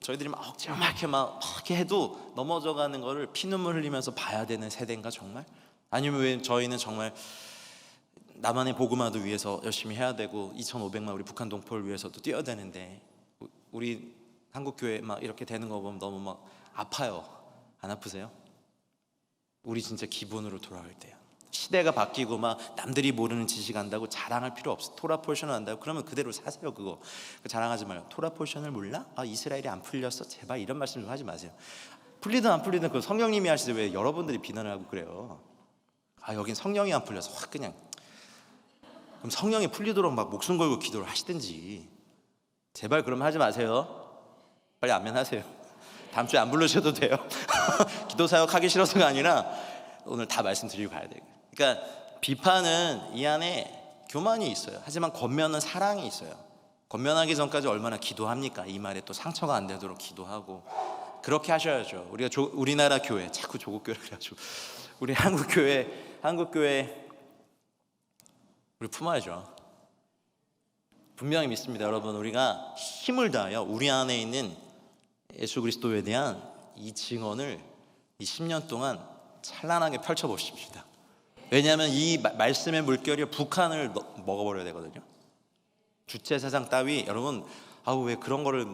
저희들이 막 억지로 막 이렇게 해도 넘어져 가는 거를 피눈물 흘리면서 봐야 되는 세대인가 정말? 아니면 왜 저희는 정말 나만의 복음화도 위해서 열심히 해야 되고 2,500만 우리 북한 동포를 위해서도 뛰어야 되는데 우리 한국교회 막 이렇게 되는 거 보면 너무 막 아파요. 안 아프세요? 우리 진짜 기본으로 돌아올 때요. 시대가 바뀌고 막 남들이 모르는 지식 안다고 자랑할 필요 없어. 토라 포션을 안다고 그러면 그대로 사세요. 그거 자랑하지 말고 토라 포션을 몰라? 아 이스라엘이 안 풀렸어? 제발 이런 말씀 좀 하지 마세요. 풀리든 안 풀리든 그 성령님이 하시지 왜 여러분들이 비난을 하고 그래요. 아 여긴 성령이 안 풀려서 확 그냥 그럼 성령이 풀리도록 막 목숨 걸고 기도를 하시든지 제발 그럼 하지 마세요. 빨리 아멘하세요. 다음 주에 안 부르셔도 돼요. 기도 사역 하기 싫어서가 아니라 오늘 다 말씀드리고 가야 돼요. 그러니까 비판은 이 안에 교만이 있어요. 하지만 권면은 사랑이 있어요. 권면하기 전까지 얼마나 기도합니까? 이 말에 또 상처가 안 되도록 기도하고 그렇게 하셔야죠. 우리가 우리나라 교회 자꾸 조국 교회를 해가지고 우리 한국 교회 우리 품어야죠. 분명히 믿습니다. 여러분 우리가 힘을 다하여 우리 안에 있는 예수 그리스도에 대한 이 증언을 이 10년 동안 찬란하게 펼쳐보십시다. 왜냐하면 이 말씀의 물결이 북한을 먹어버려야 되거든요. 주체사상 따위 여러분 왜 그런 거를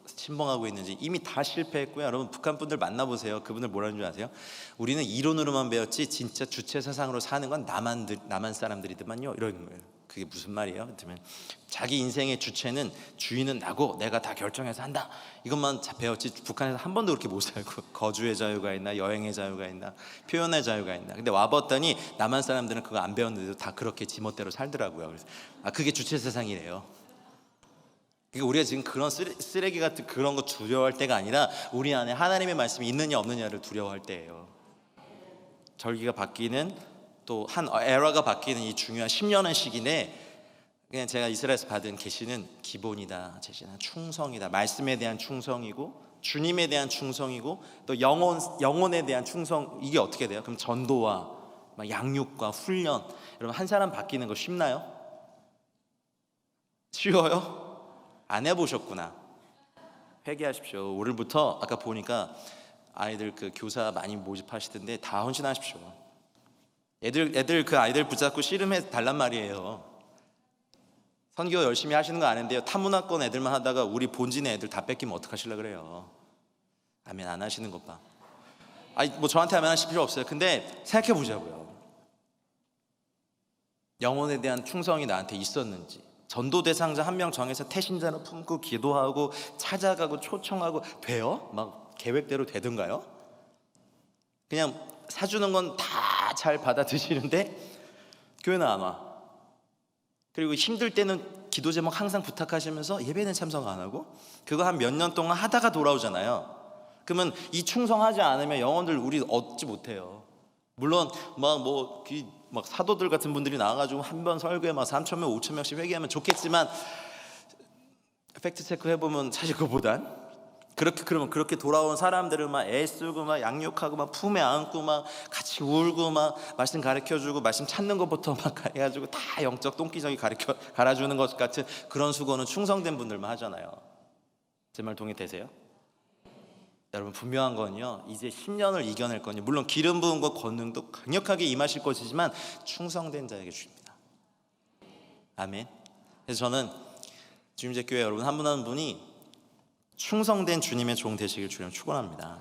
신봉하고 있는지 이미 다 실패했고요. 여러분 북한 분들 만나보세요. 그분들 뭐라는 줄 아세요? 우리는 이론으로만 배웠지 진짜 주체사상으로 사는 건 남한 사람들이더만요. 이런 거예요. 그게 무슨 말이에요? 그러면 자기 인생의 주체는 주인은 나고 내가 다 결정해서 한다. 이것만 배웠지 북한에서 한 번도 그렇게 못 살고 거주의 자유가 있나 여행의 자유가 있나 표현의 자유가 있나. 근데 와봤더니 남한 사람들은 그거 안 배웠는데도 다 그렇게 지멋대로 살더라고요. 그래서 그게 주체사상이래요. 그러니까 우리가 지금 그런 쓰레기 같은 그런 거 두려워할 때가 아니라 우리 안에 하나님의 말씀이 있느냐 없느냐를 두려워할 때예요. 절기가 바뀌는 또 한 에라가 바뀌는 이 중요한 10년의 시기내 그냥 제가 이스라엘에서 받은 계시는 기본이다, 제시는 충성이다. 말씀에 대한 충성이고 주님에 대한 충성이고 또 영혼에 대한 충성. 이게 어떻게 돼요? 그럼 전도와 양육과 훈련. 여러분 한 사람 바뀌는 거 쉽나요? 쉬워요? 안 해보셨구나. 회개하십시오. 오늘부터 아까 보니까 아이들 그 교사 많이 모집하시던데 다 헌신하십시오. 애들 그 아이들 붙잡고 씨름해 달란 말이에요. 선교 열심히 하시는 거 아는데요. 타문화권 애들만 하다가 우리 본진의 애들 다 뺏기면 어떡하실라 그래요. 아멘 안 하시는 것 봐. 아니 뭐 저한테 하면 하실 필요 없어요. 근데 생각해 보자고요. 영혼에 대한 충성이 나한테 있었는지, 전도 대상자 한 명 정해서 태신자로 품고 기도하고 찾아가고 초청하고 돼요? 막 계획대로 되던가요? 그냥 사주는 건 다 잘 받아드시는데 교회는 안 와. 그리고 힘들 때는 기도 제목 항상 부탁하시면서 예배는 참석 안 하고, 그거 한 몇 년 동안 하다가 돌아오잖아요. 그러면 이 충성하지 않으면 영혼들 우리 얻지 못해요. 물론 막 사도들 같은 분들이 나와가지고 한 번 설교에 막 3,000명 5,000명씩 회개하면 좋겠지만, 팩트 체크 해보면 사실 그거보단 그렇게 돌아온 사람들을 막 애쓰고 막 양육하고 막 품에 안고 막 같이 울고 막 말씀 가르쳐주고 말씀 찾는 것부터 막 해가지고 다 영적 똥기저귀 갈아주는 것 같은 그런 수고는 충성된 분들만 하잖아요. 제 말 동의되세요? 여러분 분명한 건요, 이제 10년을 이겨낼 건요, 물론 기름 부은 것 권능도 강력하게 임하실 것이지만 충성된 자에게 주십니다. 아멘. 그래서 저는 주님제 교회 여러분 한 분 한 분이 충성된 주님의 종 되시길 주님 축원합니다.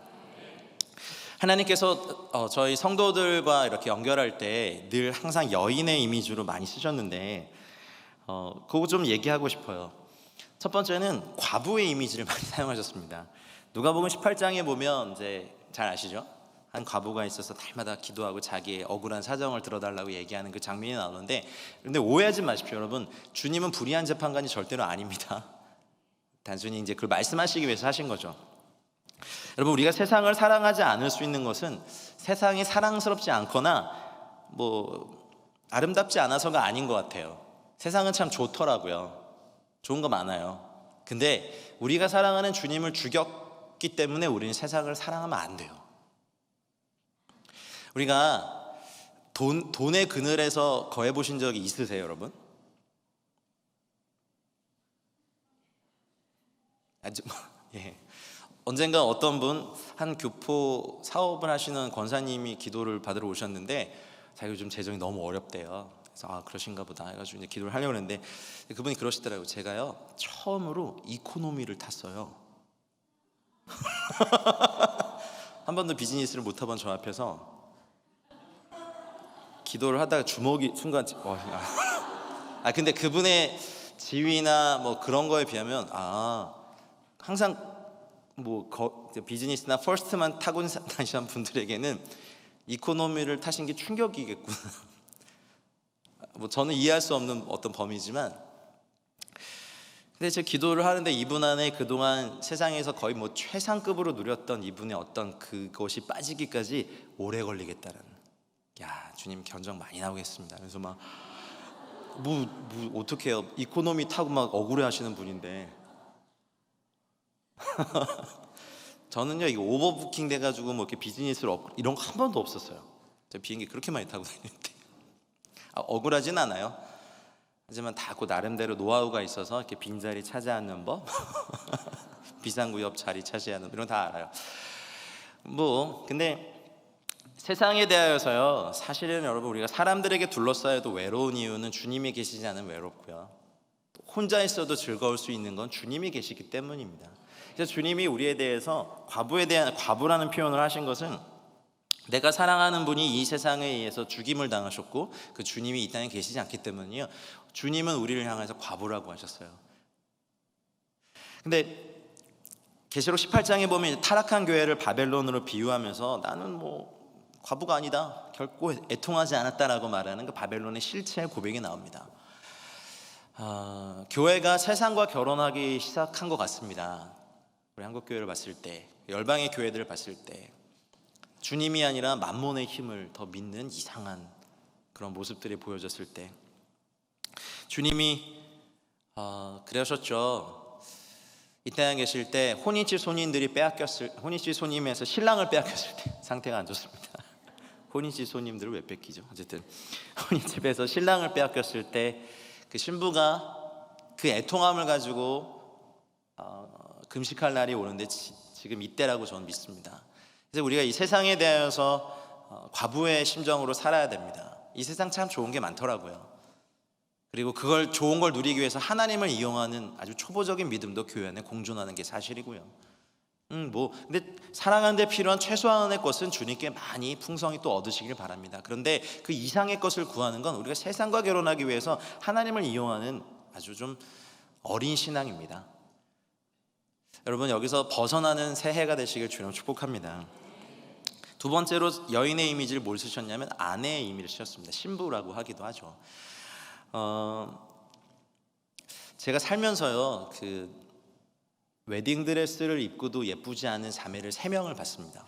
하나님께서 저희 성도들과 이렇게 연결할 때 늘 항상 여인의 이미지로 많이 쓰셨는데 그거 좀 얘기하고 싶어요. 첫 번째는 과부의 이미지를 많이 사용하셨습니다. 누가복음 18장에 보면 이제 잘 아시죠? 한 과부가 있어서 날마다 기도하고 자기의 억울한 사정을 들어달라고 얘기하는 그 장면이 나오는데, 그런데 오해하지 마십시오. 여러분, 주님은 불의한 재판관이 절대로 아닙니다. 단순히 이제 그걸 말씀하시기 위해서 하신 거죠. 여러분, 우리가 세상을 사랑하지 않을 수 있는 것은 세상이 사랑스럽지 않거나 뭐 아름답지 않아서가 아닌 것 같아요. 세상은 참 좋더라고요. 좋은 거 많아요. 근데 우리가 사랑하는 주님을 죽였기 때문에 우리는 세상을 사랑하면 안 돼요. 우리가 돈의 그늘에서 거해 보신 적이 있으세요, 여러분? 예. 언젠가 어떤 분, 한 교포 사업을 하시는 권사님이 기도를 받으러 오셨는데 자기 요즘 재정이 너무 어렵대요. 그래서 그러신가 보다 해가지고 이제 기도를 하려고 했는데 그분이 그러시더라고요. 제가요 처음으로 이코노미를 탔어요. 한 번도 비즈니스를 못 타본 저 앞에서 기도를 하다가 주먹이 순간 근데 그분의 지위나 뭐 그런 거에 비하면 항상 비즈니스나 퍼스트만 타고 다니시는 분들에게는 이코노미를 타신 게 충격이겠구나. 저는 이해할 수 없는 어떤 범위지만, 근데 제 기도를 하는데 이분 안에 그동안 세상에서 거의 최상급으로 누렸던 이분의 어떤 그것이 빠지기까지 오래 걸리겠다는, 주님 견적 많이 나오겠습니다. 그래서 어떻게 해요? 이코노미 타고 막 억울해 하시는 분인데 저는요 이거 오버부킹 돼가지고 이렇게 비즈니스를 이런 거 한 번도 없었어요. 저 비행기 그렇게 많이 타고 다니는데 억울하진 않아요. 하지만 다 그 나름대로 노하우가 있어서 이렇게 빈자리 차지하는 법 비상구 옆 자리 차지하는 이런 거 다 알아요. 근데 세상에 대하여서요, 사실은 여러분 우리가 사람들에게 둘러싸여도 외로운 이유는 주님이 계시지 않으면 외롭고요, 혼자 있어도 즐거울 수 있는 건 주님이 계시기 때문입니다. 그래서 주님이 우리에 대해서 과부라는 표현을 하신 것은, 내가 사랑하는 분이 이 세상에 의해서 죽임을 당하셨고 그 주님이 이 땅에 계시지 않기 때문이요, 주님은 우리를 향해서 과부라고 하셨어요. 근데 계시록 18장에 보면 타락한 교회를 바벨론으로 비유하면서 나는 과부가 아니다, 결코 애통하지 않았다라고 말하는 그 바벨론의 실체의 고백이 나옵니다. 교회가 세상과 결혼하기 시작한 것 같습니다. 우리 한국교회를 봤을 때, 열방의 교회들을 봤을 때 주님이 아니라 만몬의 힘을 더 믿는 이상한 그런 모습들이 보여졌을 때, 주님이 그러셨죠. 이 땅에 계실 때 혼인집 손님에서 신랑을 빼앗겼을 때 상태가 안 좋습니다. 혼인집 손님들을 왜 뺏기죠? 어쨌든 혼인집에서 신랑을 빼앗겼을 때 그 신부가 그 애통함을 가지고 금식할 날이 오는데 지금 이때라고 저는 믿습니다. 그래서 우리가 이 세상에 대해서 과부의 심정으로 살아야 됩니다. 이 세상 참 좋은 게 많더라고요. 그리고 그걸 좋은 걸 누리기 위해서 하나님을 이용하는 아주 초보적인 믿음도 교회 안에 공존하는 게 사실이고요. 근데 사랑하는데 필요한 최소한의 것은 주님께 많이 풍성히 또 얻으시길 바랍니다. 그런데 그 이상의 것을 구하는 건 우리가 세상과 결혼하기 위해서 하나님을 이용하는 아주 좀 어린 신앙입니다. 여러분, 여기서 벗어나는 새해가 되시길 주님 축복합니다. 두 번째로 여인의 이미지를 뭘 쓰셨냐면 아내의 이미지를 쓰셨습니다. 신부라고 하기도 하죠. 제가 살면서요, 그 웨딩드레스를 입고도 예쁘지 않은 자매를 3명을 봤습니다.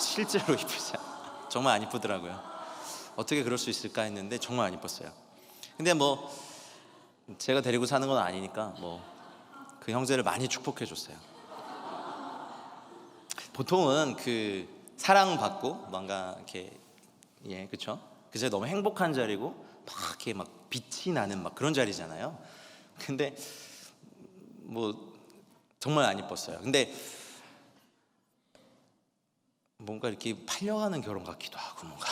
실제로 이쁘지 않아요. 정말 안 이쁘더라고요. 어떻게 그럴 수 있을까 했는데 정말 안 이뻤어요. 근데 뭐 제가 데리고 사는 건 아니니까 뭐 그 형제를 많이 축복해 줬어요. 보통은 그 사랑받고 뭔가 이렇게, 예, 그렇죠? 그래서 너무 행복한 자리고 막 이렇게 막 빛이 나는 막 그런 자리잖아요. 근데 뭐 정말 안 이뻤어요. 근데 뭔가 이렇게 팔려가는 결혼 같기도 하고 뭔가.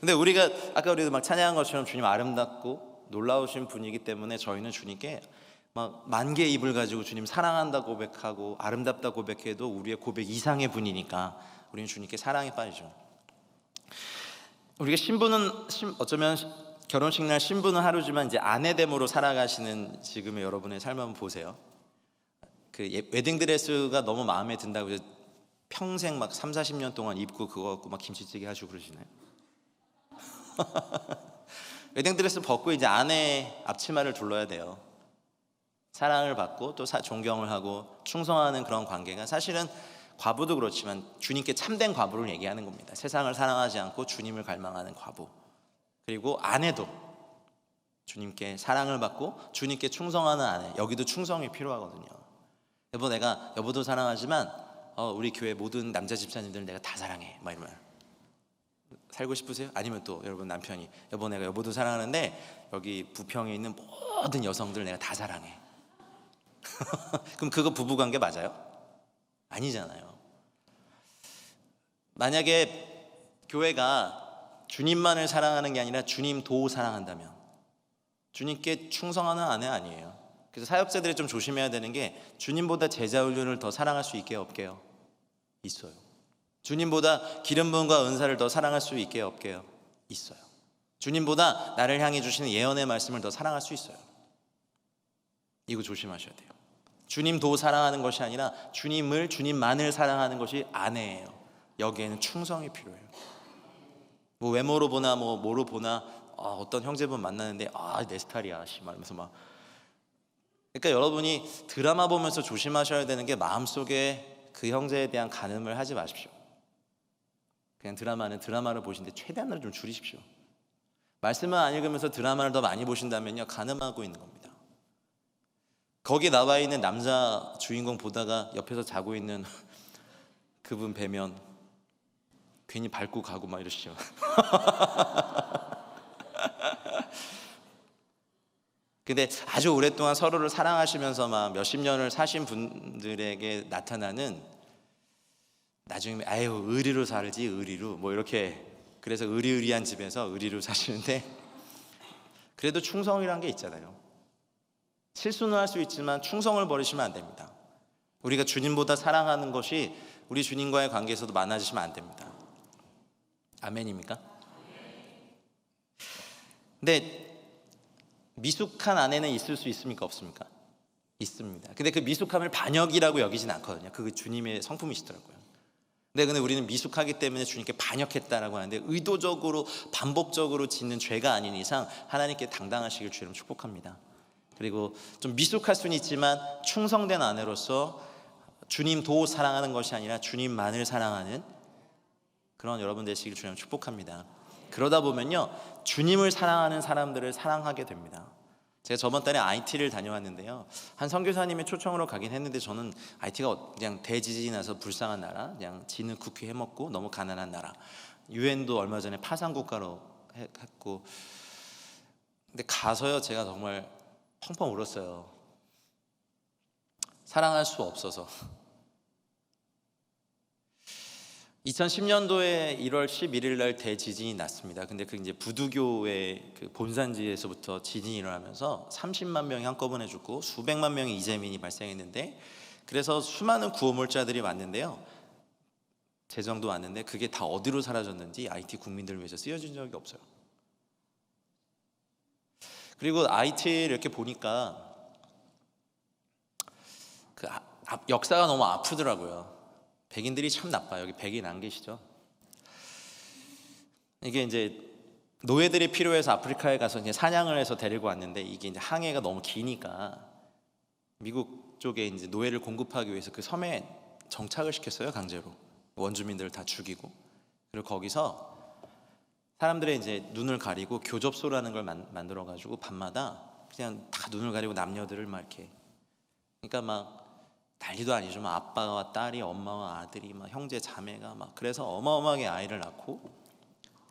근데 우리가 아까 우리도 막 찬양한 것처럼 주님 아름답고 놀라우신 분이기 때문에 저희는 주님께 막 만 개 입을 가지고 주님 사랑한다 고백하고 아름답다 고백해도 우리의 고백 이상의 분이니까 우리는 주님께 사랑에 빠지죠. 우리가 신부는 어쩌면 결혼식 날 신부는 하루지만 이제 아내됨으로 살아가시는 지금의 여러분의 삶 한번 보세요. 그 웨딩드레스가 너무 마음에 든다고 해서 평생 막 3, 40년 동안 입고 그거 갖고 막 김치찌개 하시고 그러시나요? 웨딩드레스 벗고 이제 아내 앞치마를 둘러야 돼요. 사랑을 받고 또 존경을 하고 충성하는 그런 관계가 사실은 과부도 그렇지만 주님께 참된 과부를 얘기하는 겁니다. 세상을 사랑하지 않고 주님을 갈망하는 과부. 그리고 아내도 주님께 사랑을 받고 주님께 충성하는 아내. 여기도 충성이 필요하거든요. 여보, 내가 여보도 사랑하지만 우리 교회 모든 남자 집사님들 내가 다 사랑해 막 이러면 살고 싶으세요? 아니면 또 여러분 남편이 여보, 내가 여보도 사랑하는데 여기 부평에 있는 모든 여성들 내가 다 사랑해. 그럼 그거 부부관계 맞아요? 아니잖아요. 만약에 교회가 주님만을 사랑하는 게 아니라 주님 도 사랑한다면 주님께 충성하는 아내 아니에요. 그래서 사역자들이 좀 조심해야 되는 게 주님보다 제자 훈련을 더 사랑할 수 있게 없게요? 있어요. 주님보다 기름 부음과 은사를 더 사랑할 수 있게 없게요? 있어요. 주님보다 나를 향해 주시는 예언의 말씀을 더 사랑할 수 있어요. 이거 조심하셔야 돼요. 주님도 사랑하는 것이 아니라 주님만을 사랑하는 것이 아내예요. 여기에는 충성이 필요해요. 뭐 외모로 보나 뭐로 보나 어떤 형제분 만나는데 내 스타일이야 말하면서 막. 그러니까 여러분이 드라마 보면서 조심하셔야 되는 게 마음속에 그 형제에 대한 간음을 하지 마십시오. 그냥 드라마는 드라마를 보시는데 최대한으로 좀 줄이십시오. 말씀을 안 읽으면서 드라마를 더 많이 보신다면요, 간음하고 있는 겁니다. 거기 나와 있는 남자 주인공 보다가 옆에서 자고 있는 그분 뵈면 괜히 밟고 가고 막 이러시죠. 근데 아주 오랫동안 서로를 사랑하시면서 막 몇십 년을 사신 분들에게 나타나는 나중에 의리로 살지 의리로 뭐 이렇게 그래서 의리의리한 집에서 의리로 사시는데 그래도 충성이란 게 있잖아요. 실수는 할 수 있지만 충성을 버리시면 안 됩니다. 우리가 주님보다 사랑하는 것이 우리 주님과의 관계에서도 많아지시면 안 됩니다. 아멘입니까? 근데 미숙한 아내는 있을 수 있습니까? 없습니까? 있습니다. 근데 그 미숙함을 반역이라고 여기진 않거든요. 그게 주님의 성품이시더라고요. 근데 우리는 미숙하기 때문에 주님께 반역했다라고 하는데 의도적으로 반복적으로 짓는 죄가 아닌 이상 하나님께 당당하시길 주님 축복합니다. 그리고 좀 미숙할 수는 있지만 충성된 아내로서 주님도 사랑하는 것이 아니라 주님만을 사랑하는 그런 여러분 되시길 주님 축복합니다. 그러다 보면요, 주님을 사랑하는 사람들을 사랑하게 됩니다. 제가 저번 달에 IT를 다녀왔는데요, 한 선교사님의 초청으로 가긴 했는데 저는 IT가 그냥 대지진이 나서 불쌍한 나라, 그냥 지는 쿠키 해먹고 너무 가난한 나라, 유엔도 얼마 전에 파산국가로 했고, 근데 가서요 제가 정말 펑펑 울었어요. 사랑할 수 없어서. 2010년도에 1월 11일 날 대지진이 났습니다. 근데 그 이제 부두교의 그 본산지에서부터 지진이 일어나면서 30만 명이 한꺼번에 죽고 수백만 명의 이재민이 발생했는데 그래서 수많은 구호물자들이 왔는데요. 재정도 왔는데 그게 다 어디로 사라졌는지 IT 국민들을 위해서 쓰여진 적이 없어요. 그리고 IT를 이렇게 보니까 그 역사가 너무 아프더라고요. 백인들이 참 나빠요. 여기 백인 안 계시죠? 이게 이제 노예들이 필요해서 아프리카에 가서 이제 사냥을 해서 데리고 왔는데 이게 이제 항해가 너무 기니까 미국 쪽에 이제 노예를 공급하기 위해서 그 섬에 정착을 시켰어요. 강제로 원주민들을 다 죽이고. 그리고 거기서 사람들의 이제 눈을 가리고 교접소라는 걸 만들어 가지고 밤마다 그냥 다 눈을 가리고 남녀들을 막 이렇게, 그러니까 막 난리도 아니죠. 막 아빠와 딸이, 엄마와 아들이, 막 형제 자매가 막, 그래서 어마어마하게 아이를 낳고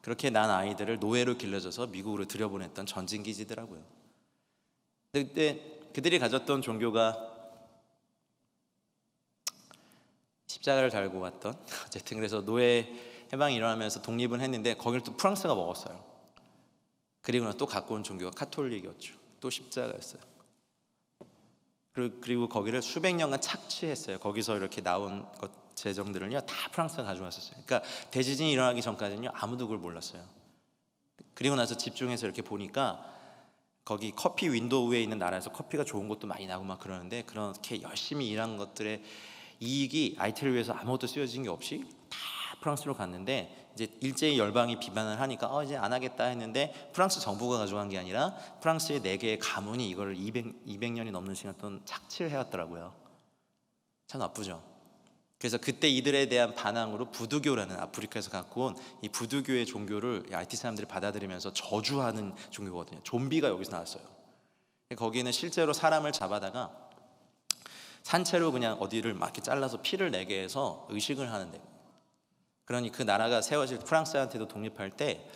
그렇게 난 아이들을 노예로 길러져서 미국으로 들여보냈던 전진기지더라고요. 근데 그때 그들이 가졌던 종교가 십자가를 달고 왔던, 어쨌든 그래서 노예 해방이 일어나면서 독립은 했는데 거기를 또 프랑스가 먹었어요. 그리고 또 갖고 온 종교가 카톨릭이었죠. 또 십자가였어요. 그리고 거기를 수백 년간 착취했어요. 거기서 이렇게 나온 것 재정들을요 다 프랑스가 가져갔었어요. 그러니까 대지진이 일어나기 전까지는요 아무도 그걸 몰랐어요. 그리고 나서 집중해서 이렇게 보니까 거기 커피 윈도우에 있는 나라에서 커피가 좋은 것도 많이 나고 막 그러는데, 그렇게 열심히 일한 것들의 이익이 IT를 위해서 아무것도 쓰여진 게 없이 다 프랑스로 갔는데, 이제 일제히 열방이 비판을 하니까 이제 안 하겠다 했는데 프랑스 정부가 가져간 게 아니라 프랑스의 4개의 가문이 이거를 200년이 넘는 시간 동안 착취를 해왔더라고요. 참 나쁘죠. 그래서 그때 이들에 대한 반항으로 부두교라는 아프리카에서 갖고 온 이 부두교의 종교를 IT 사람들이 받아들이면서 저주하는 종교거든요. 좀비가 여기서 나왔어요. 거기는 실제로 사람을 잡아다가 산채로 그냥 어디를 막 이렇게 잘라서 피를 내게 해서 의식을 하는데, 그러니 그 나라가 세워질, 프랑스한테도 독립할 때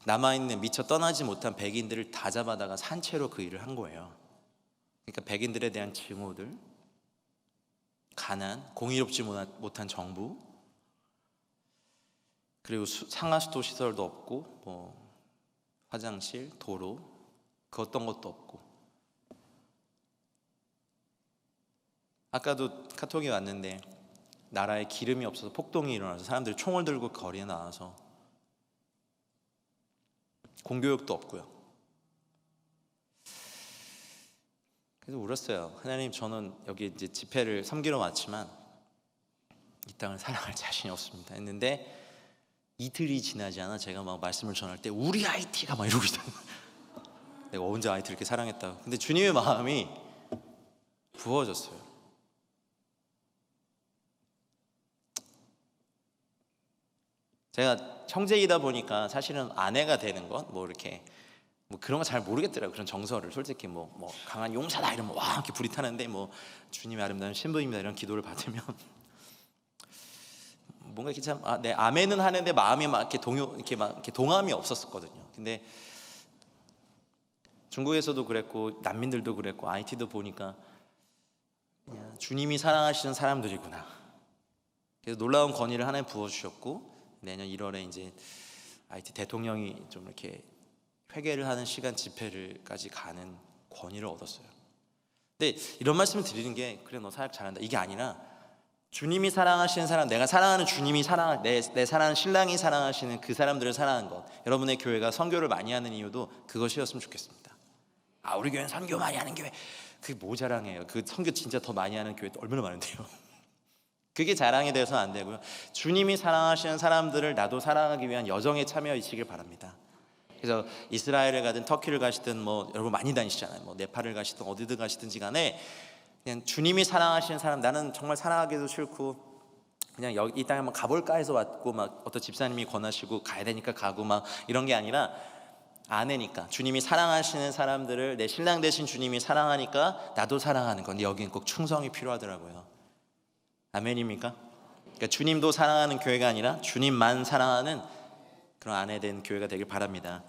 남아있는 미처 떠나지 못한 백인들을 다 잡아다가 산채로 그 일을 한 거예요. 그러니까 백인들에 대한 증오들, 가난, 공의롭지 못한 정부, 그리고 상하수도 시설도 없고 뭐 화장실, 도로, 그 어떤 것도 없고. 아까도 카톡이 왔는데 나라에 기름이 없어서 폭동이 일어나서 사람들이 총을 들고 거리에 나와서 공교육도 없고요. 그래서 울었어요. 하나님, 저는 여기 이제 집회를 섬기러 왔지만 이 땅을 사랑할 자신이 없습니다 했는데, 이틀이 지나지 않아 제가 막 말씀을 전할 때 우리 IT가 막 이러고 있잖아요. 내가 언제 IT를 이렇게 사랑했다고. 근데 주님의 마음이 부어졌어요. 제가 형제이다 보니까 사실은 아내가 되는 것, 뭐 이렇게 뭐 그런 거 잘 모르겠더라고요. 그런 정서를. 솔직히 뭐 강한 용사다 이러면 와 이렇게 불이 타는데, 뭐 주님의 아름다운 신부입니다 이런 기도를 받으면 뭔가 이렇게 참 네 아멘은 하는데 마음이 막 이렇게 동함이 없었거든요. 근데 중국에서도 그랬고 난민들도 그랬고 IT도 보니까 그냥 주님이 사랑하시는 사람들이구나. 그래서 놀라운 권위를 하나님 부어주셨고, 내년 1월에 이제 IT 대통령이 좀 이렇게 회개를 하는 시간 집회를까지 가는 권위를 얻었어요. 근데 이런 말씀을 드리는 게, 그래 너 사역 잘한다 이게 아니라, 주님이 사랑하시는 사람, 내가 사랑하는 주님이 내 사랑하는 신랑이 사랑하시는 그 사람들을 사랑하는 것. 여러분의 교회가 선교를 많이 하는 이유도 그것이었으면 좋겠습니다. 우리 교회는 선교 많이 하는 교회, 그게 뭐 자랑해요. 그 선교 진짜 더 많이 하는 교회도 얼마나 많은데요. 그게 자랑이 돼서는 안 되고요. 주님이 사랑하시는 사람들을 나도 사랑하기 위한 여정에 참여하시길 바랍니다. 그래서 이스라엘을 가든 터키를 가시든 뭐 여러분 많이 다니시잖아요. 뭐 네팔을 가시든 어디든 가시든지 간에 그냥 주님이 사랑하시는 사람, 나는 정말 사랑하기도 싫고 그냥 이 땅에 한번 가볼까 해서 왔고, 막 어떤 집사님이 권하시고 가야 되니까 가고 막 이런 게 아니라, 아내니까 주님이 사랑하시는 사람들을 내 신랑 되신 주님이 사랑하니까 나도 사랑하는 건데, 여기는 꼭 충성이 필요하더라고요. 아멘입니까? 그러니까 주님도 사랑하는 교회가 아니라 주님만 사랑하는 그런 아내 된 교회가 되길 바랍니다.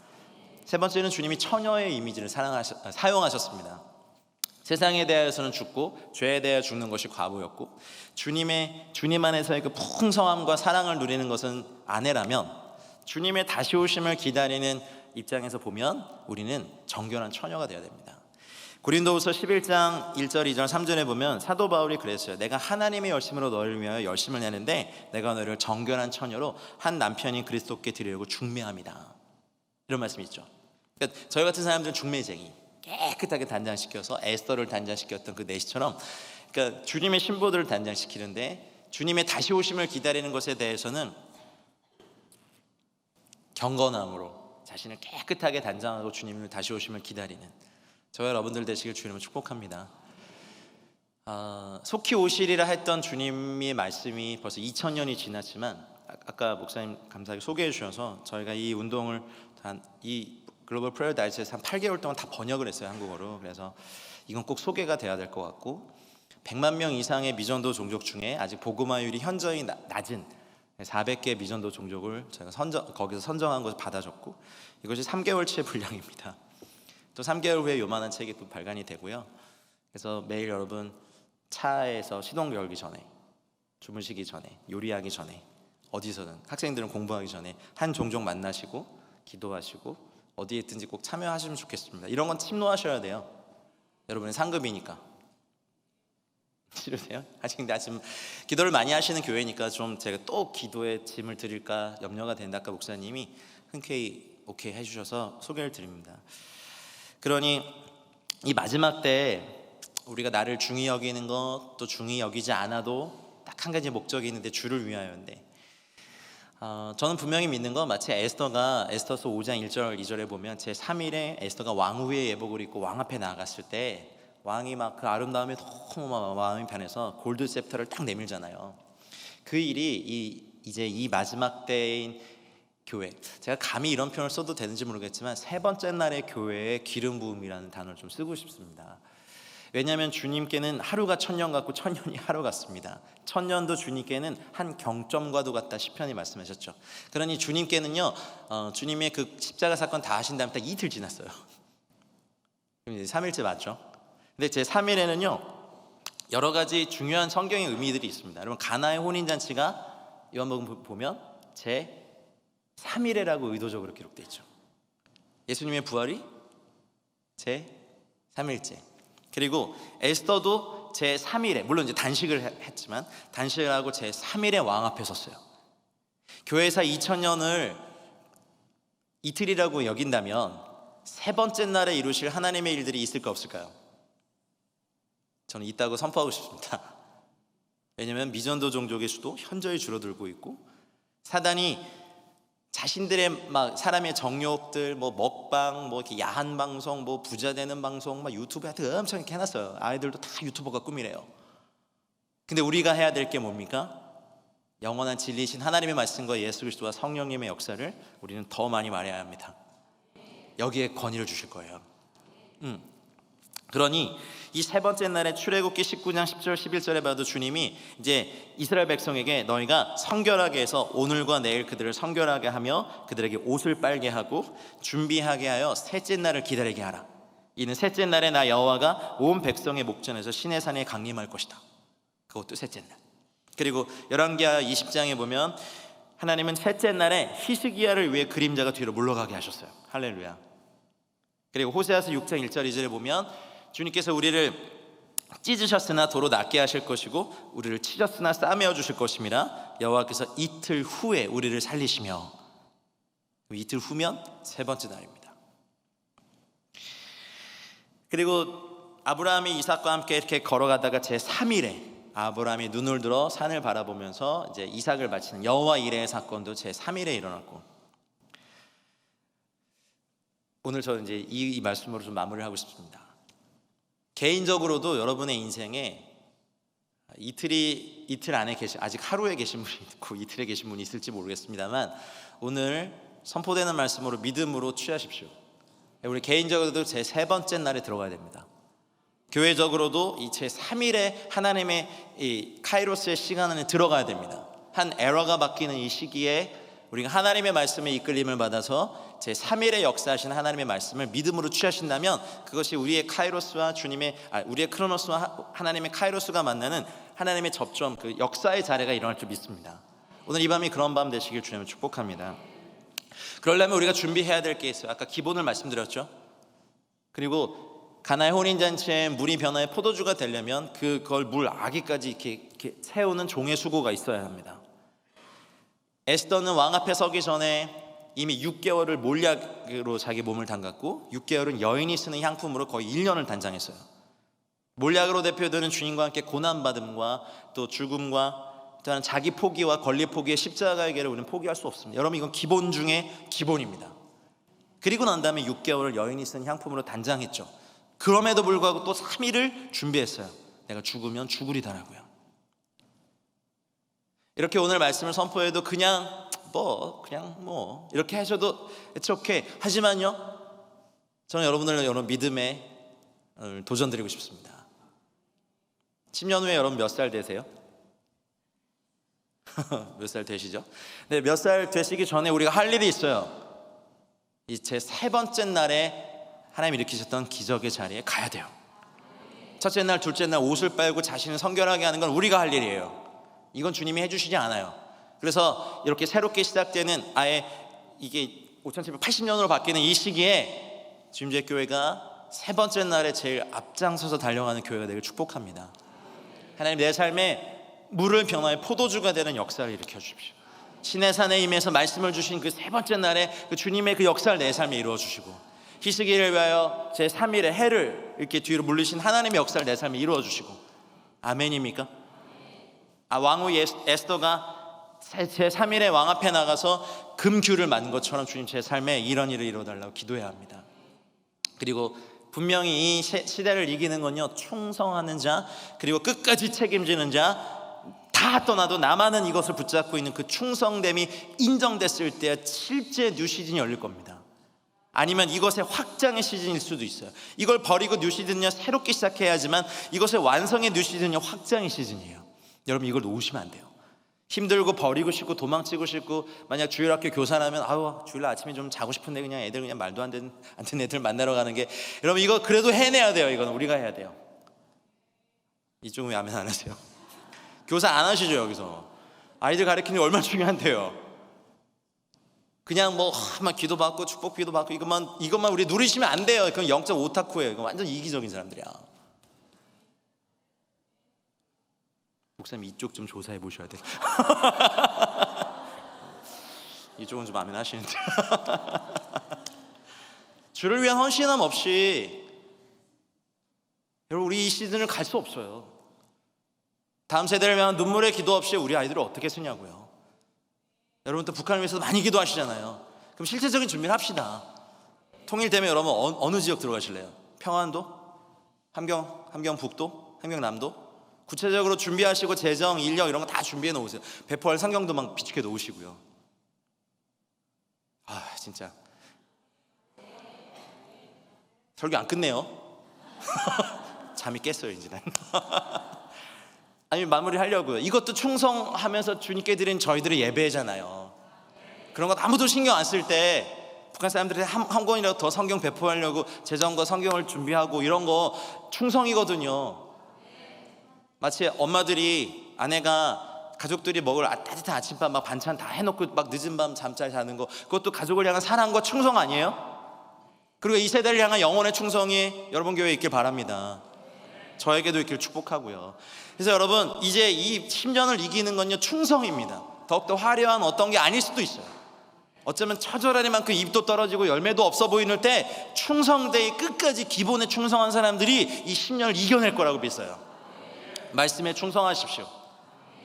세 번째는 주님이 처녀의 이미지를 사용하셨습니다. 세상에 대하여서는 죽고 죄에 대하여 죽는 것이 과부였고, 주님 안에서의 그 풍성함과 사랑을 누리는 것은 아내라면, 주님의 다시 오심을 기다리는 입장에서 보면 우리는 정결한 처녀가 되어야 됩니다. 고린도후서 11장 1절, 2절, 3절에 보면 사도 바울이 그랬어요. 내가 하나님의 열심으로 너를 위하여 열심을 내는데 내가 너를 정결한 처녀로 한 남편인 그리스도께 드리려고 중매합니다. 이런 말씀이 있죠. 그러니까 저희 같은 사람들은 중매쟁이, 깨끗하게 단장시켜서 에스더를 단장시켰던 그 내시처럼, 그러니까 주님의 신부들을 단장시키는데 주님의 다시 오심을 기다리는 것에 대해서는 경건함으로 자신을 깨끗하게 단장하고 주님을 다시 오심을 기다리는 저와 여러분들 되시길 주님을 축복합니다. 속히 오시리라 했던 주님의 말씀이 벌써 2000년이 지났지만, 아까 목사님 감사하게 소개해 주셔서 저희가 이 운동을 이 글로벌 프레이어 다이어스에서 한 8개월 동안 다 번역을 했어요, 한국어로. 그래서 이건 꼭 소개가 돼야 될 것 같고, 100만 명 이상의 미전도 종족 중에 아직 복음화율이 현저히 낮은 400개 미전도 종족을 저희가 거기서 선정한 것을 받아줬고, 이것이 3개월치의 분량입니다. 또 3개월 후에 요만한 책이 또 발간이 되고요. 그래서 매일 여러분 차에서 시동 걸기 전에, 주무시기 전에, 요리하기 전에, 어디서든 학생들은 공부하기 전에 한 종족 만나시고 기도하시고 어디에 있든지 꼭 참여하시면 좋겠습니다. 이런 건 침노하셔야 돼요. 여러분의 상급이니까. 싫으세요? 아직 기도를 많이 하시는 교회니까 좀 제가 또 기도에 짐을 드릴까 염려가 된다. 아까 목사님이 흔쾌히 오케이 해주셔서 소개를 드립니다. 그러니 이 마지막 때 우리가 나를 중히 여기는 것, 또 중히 여기지 않아도 딱 한 가지 목적이 있는데 주를 위하여인데, 저는 분명히 믿는 건 마치 에스더서 5장 1절 2절에 보면 제3일에 에스더가 왕후의 예복을 입고 왕 앞에 나아갔을 때 왕이 막 그 아름다움에 너무 마음이 편해서 골드 셉터를 딱 내밀잖아요. 그 일이 이제 이 마지막 때인 교회, 제가 감히 이런 표현을 써도 되는지 모르겠지만 세 번째 날의 교회의 기름 부음이라는 단어를 좀 쓰고 싶습니다. 왜냐하면 주님께는 하루가 1000년 같고 1000년이 하루 같습니다. 1000년도 주님께는 한 경점과도 같다 시편이 말씀하셨죠. 그러니 주님께는요, 주님의 그 십자가 사건 다 하신 다음에 딱 이틀 지났어요. 그럼 이제 3일째 맞죠? 근데 제 3일에는요 여러 가지 중요한 성경의 의미들이 있습니다. 여러분, 가나의 혼인잔치가 요한복음 보면 제 3일에라고 의도적으로 기록되어 있죠. 예수님의 부활이 제 3일째. 그리고 에스더도 제 3일에, 물론 이제 단식을 했지만 단식을 하고 제 3일에 왕 앞에 섰어요. 교회사 2000년을 이틀이라고 여긴다면 세 번째 날에 이루실 하나님의 일들이 있을까 없을까요? 저는 있다고 선포하고 싶습니다. 왜냐하면 미전도 종족의 수도 현저히 줄어들고 있고, 사단이 자신들의 막 사람의 정욕들, 뭐 먹방, 뭐 이렇게 야한 방송, 뭐 부자 되는 방송, 막 유튜브에 엄청 이렇게 해놨어요. 아이들도 다 유튜버가 꿈이래요. 근데 우리가 해야 될 게 뭡니까? 영원한 진리이신 하나님의 말씀과 예수 그리스도와 성령님의 역사를 우리는 더 많이 말해야 합니다. 여기에 권위를 주실 거예요. 그러니 이 세 번째 날에 출애굽기 19장 10절 11절에 봐도 주님이 이제 이스라엘 백성에게 너희가 성결하게 해서 오늘과 내일 그들을 성결하게 하며 그들에게 옷을 빨게 하고 준비하게 하여 셋째 날을 기다리게 하라. 이는 셋째 날에 나 여호와가 온 백성의 목전에서 시내 산에 강림할 것이다. 그것도 셋째 날. 그리고 열왕기하 20장에 보면 하나님은 셋째 날에 히스기야를 위해 그림자가 뒤로 물러가게 하셨어요. 할렐루야. 그리고 호세아서 6장 1절 2절에 보면 주님께서 우리를 찢으셨으나 도로 낫게 하실 것이고 우리를 치셨으나 싸매어 주실 것임이라. 여호와께서 이틀 후에 우리를 살리시며, 이틀 후면 세 번째 날입니다. 그리고 아브라함이 이삭과 함께 이렇게 걸어가다가 제 3일에 아브라함이 눈을 들어 산을 바라보면서 이제 이삭을 바치는 여호와 이레의 사건도 제 3일에 일어났고, 오늘 저는 이제 이 말씀으로 좀 마무리를 하고 싶습니다. 개인적으로도 여러분의 인생에 이틀 안에 아직 하루에 계신 분이 있고 이틀에 계신 분이 있을지 모르겠습니다만, 오늘 선포되는 말씀으로 믿음으로 취하십시오. 우리 개인적으로도 제 세 번째 날에 들어가야 됩니다. 교회적으로도 이 제 3일에 하나님의 이 카이로스의 시간 안에 들어가야 됩니다. 한 에러가 바뀌는 이 시기에 우리가 하나님의 말씀에 이끌림을 받아서 제 3일에 역사하신 하나님의 말씀을 믿음으로 취하신다면 그것이 우리의 카이로스와 우리의 크로노스와 하나님의 카이로스가 만나는 하나님의 접점, 그 역사의 자리가 일어날 줄 믿습니다. 오늘 이 밤이 그런 밤 되시길 주님을 축복합니다. 그러려면 우리가 준비해야 될 게 있어요. 아까 기본을 말씀드렸죠. 그리고 가나의 혼인잔치에 물이 변화해 포도주가 되려면 그걸 물 아기까지 이렇게 채우는 종의 수고가 있어야 합니다. 에스더는 왕 앞에 서기 전에 이미 6개월을 몰약으로 자기 몸을 담갔고 6개월은 여인이 쓰는 향품으로 거의 1년을 단장했어요. 몰약으로 대표되는 주님과 함께 고난받음과 또 죽음과 또한 자기 포기와 권리 포기의 십자가의 길을 우리는 포기할 수 없습니다. 여러분, 이건 기본 중에 기본입니다. 그리고 난 다음에 6개월을 여인이 쓴 향품으로 단장했죠. 그럼에도 불구하고 또 3일을 준비했어요. 내가 죽으면 죽으리다라고요. 이렇게 오늘 말씀을 선포해도 그냥 이렇게 하셔도 it's okay. 하지만요, 저는 여러분 믿음에 도전드리고 싶습니다. 10년 후에 여러분 몇 살 되세요? 몇 살 되시죠? 네, 몇 살 되시기 전에 우리가 할 일이 있어요. 이 제 3번째 날에 하나님이 일으키셨던 기적의 자리에 가야 돼요. 첫째 날, 둘째 날 옷을 빨고 자신을 성결하게 하는 건 우리가 할 일이에요. 이건 주님이 해주시지 않아요. 그래서 이렇게 새롭게 시작되는 아예 이게 5780년으로 바뀌는 이 시기에 주님의 교회가 3번째 날에 제일 앞장서서 달려가는 교회가 되길 축복합니다. 하나님, 내 삶에 물을 변화해 포도주가 되는 역사를 일으켜 주십시오. 시내산에 임해서 말씀을 주신 그 3번째 날에 그 주님의 그 역사를 내 삶에 이루어 주시고, 희스기를 위하여 제 3일의 해를 이렇게 뒤로 물리신 하나님의 역사를 내 삶에 이루어 주시고, 아멘입니까? 왕후 에스더가 제 3일에 왕 앞에 나가서 금규를 만든 것처럼 주님, 제 삶에 이런 일을 이루어달라고 기도해야 합니다. 그리고 분명히 이 시대를 이기는 건요, 충성하는 자, 그리고 끝까지 책임지는 자, 다 떠나도 나만은 이것을 붙잡고 있는 그 충성됨이 인정됐을 때야 실제 뉴 시즌이 열릴 겁니다. 아니면 이것의 확장의 시즌일 수도 있어요. 이걸 버리고 뉴 시즌이요, 새롭게 시작해야지만 이것의 완성의 뉴 시즌이요, 확장의 시즌이에요. 여러분, 이걸 놓으시면 안 돼요. 힘들고 버리고 싶고 도망치고 싶고, 만약 주일학교 교사라면 주일 아침에 좀 자고 싶은데 그냥 애들 그냥 말도 안 듣는 애들 만나러 가는 게, 여러분 이거 그래도 해내야 돼요. 이건 우리가 해야 돼요. 이쪽은 왜 아멘 안 하세요? 교사 안 하시죠? 여기서 아이들 가르치는 게 얼마나 중요한데요. 그냥 막 기도 받고 축복 기도 받고 이것만 우리 누리시면 안 돼요. 그건 영적 오타쿠예요. 이건 완전 이기적인 사람들이야. 목사님, 이쪽 좀 조사해 보셔야 돼요. 이쪽은 좀 아멘 하시는데. 주를 위한 헌신함 없이 여러분, 우리 이 시즌을 갈 수 없어요. 다음 세대를 위한 눈물의 기도 없이 우리 아이들을 어떻게 쓰냐고요. 여러분, 또 북한을 위해서 많이 기도하시잖아요. 그럼 실제적인 준비를 합시다. 통일되면 여러분 어느 지역 들어가실래요? 평안도? 함경북도? 함경남도? 구체적으로 준비하시고 재정, 인력 이런 거 다 준비해 놓으세요. 배포할 성경도 막 비축해 놓으시고요. 진짜 설교 안 끝내요. 잠이 깼어요 이제. 아니, 마무리하려고요. 이것도 충성하면서 주님께 드린 저희들의 예배잖아요. 그런 것 아무도 신경 안 쓸 때 북한 사람들이 한 권이라도 더 성경 배포하려고 재정과 성경을 준비하고 이런 거 충성이거든요. 마치 엄마들이, 아내가 가족들이 먹을 따뜻한 아침밥 막 반찬 다 해놓고 막 늦은 밤 잠잘 자는 거, 그것도 가족을 향한 사랑과 충성 아니에요? 그리고 이 세대를 향한 영혼의 충성이 여러분 교회에 있길 바랍니다. 저에게도 있길 축복하고요. 그래서 여러분, 이제 이 10년을 이기는 건요, 충성입니다. 더욱더 화려한 어떤 게 아닐 수도 있어요. 어쩌면 처절하니만큼 입도 떨어지고 열매도 없어 보이는 때 충성되이 끝까지 기본에 충성한 사람들이 이 10년을 이겨낼 거라고 믿어요. 말씀에 충성하십시오.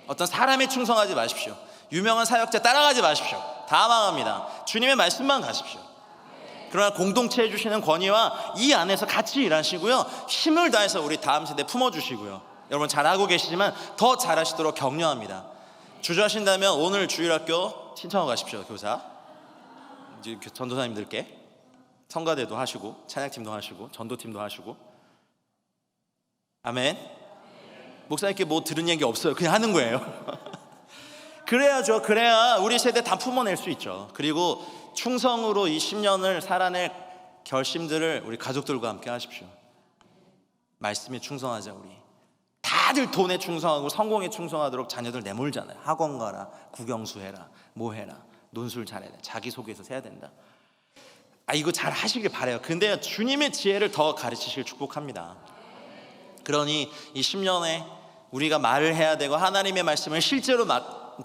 어떤 사람에 충성하지 마십시오. 유명한 사역자 따라가지 마십시오. 다 망합니다. 주님의 말씀만 가십시오. 그러나 공동체 해주시는 권위와 이 안에서 같이 일하시고요, 힘을 다해서 우리 다음 세대 품어주시고요. 여러분 잘하고 계시지만 더 잘하시도록 격려합니다. 주저하신다면 오늘 주일학교 신청하고 가십시오. 교사, 이제 전도사님들께 성가대도 하시고 찬양팀도 하시고 전도팀도 하시고. 아멘. 목사님께 들은 얘기 없어요. 그냥 하는 거예요. 그래야죠. 그래야 우리 세대 다 품어낼 수 있죠. 그리고 충성으로 이 10년을 살아낼 결심들을 우리 가족들과 함께 하십시오. 말씀에 충성하자. 우리 다들 돈에 충성하고 성공에 충성하도록 자녀들 내몰잖아요. 학원 가라, 국영수 해라, 뭐 해라, 논술 잘해라, 자기소개서 해야 된다. 이거 잘 하시길 바라요. 근데 주님의 지혜를 더 가르치시길 축복합니다. 그러니 이 10년에 우리가 말을 해야 되고 하나님의 말씀을 실제로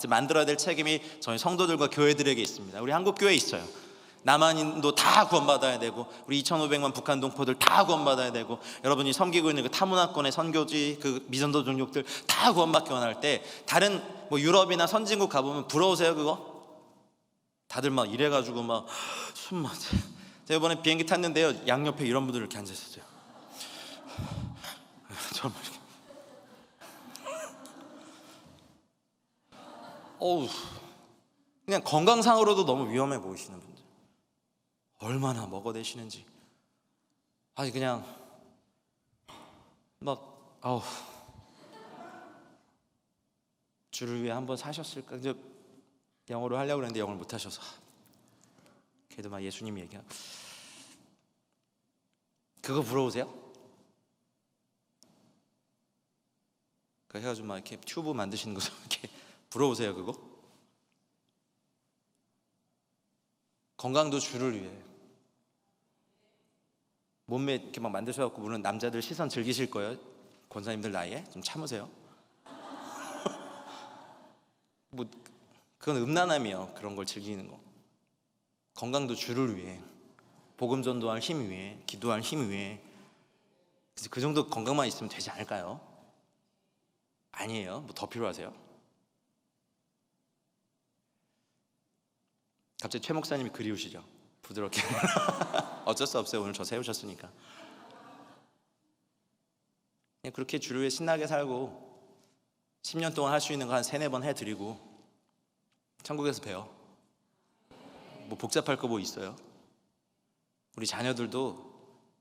만들어야 될 책임이 저희 성도들과 교회들에게 있습니다. 우리 한국교회에 있어요. 남한인도 다 구원받아야 되고, 우리 2,500만 북한 동포들 다 구원받아야 되고, 여러분이 섬기고 있는 그 타문화권의 선교지, 그 미전도 종족들 다 구원받기 원할 때, 다른 뭐 유럽이나 선진국 가보면 부러우세요 그거? 다들 막 이래가지고 막 숨만. 제가 이번에 비행기 탔는데요, 양옆에 이런 분들 이렇게 앉아 있었어요. 정말 이렇게. 어우, 그냥 건강상으로도 너무 위험해 보이시는 분들, 얼마나 먹어대시는지. 그냥 막 주를 위해 한번 사셨을까. 이제 영어로 하려고 했는데 영어를 못 하셔서 그래도 막 예수님 얘기하고. 그거 부러우세요? 그 해가지고 막 이렇게 튜브 만드시는 거 이렇게 부러우세요 그거? 건강도 주를 위해. 몸매 이렇게 막 만드셔갖고, 물론 남자들 시선 즐기실 거예요. 권사님들 나이에 좀 참으세요. 뭐 그건 음란함이에요. 그런 걸 즐기는 거. 건강도 주를 위해, 복음 전도할 힘 위해, 기도할 힘 위해. 그래서 그 정도 건강만 있으면 되지 않을까요? 아니에요. 뭐 더 필요하세요? 갑자기 최 목사님이 그리우시죠? 부드럽게. 어쩔 수 없어요. 오늘 저 세우셨으니까. 그냥 그렇게 주를 위해 신나게 살고 10년 동안 할 수 있는 거 한 3-4번 해드리고 천국에서 봬요. 뭐 복잡할 거 뭐 있어요? 우리 자녀들도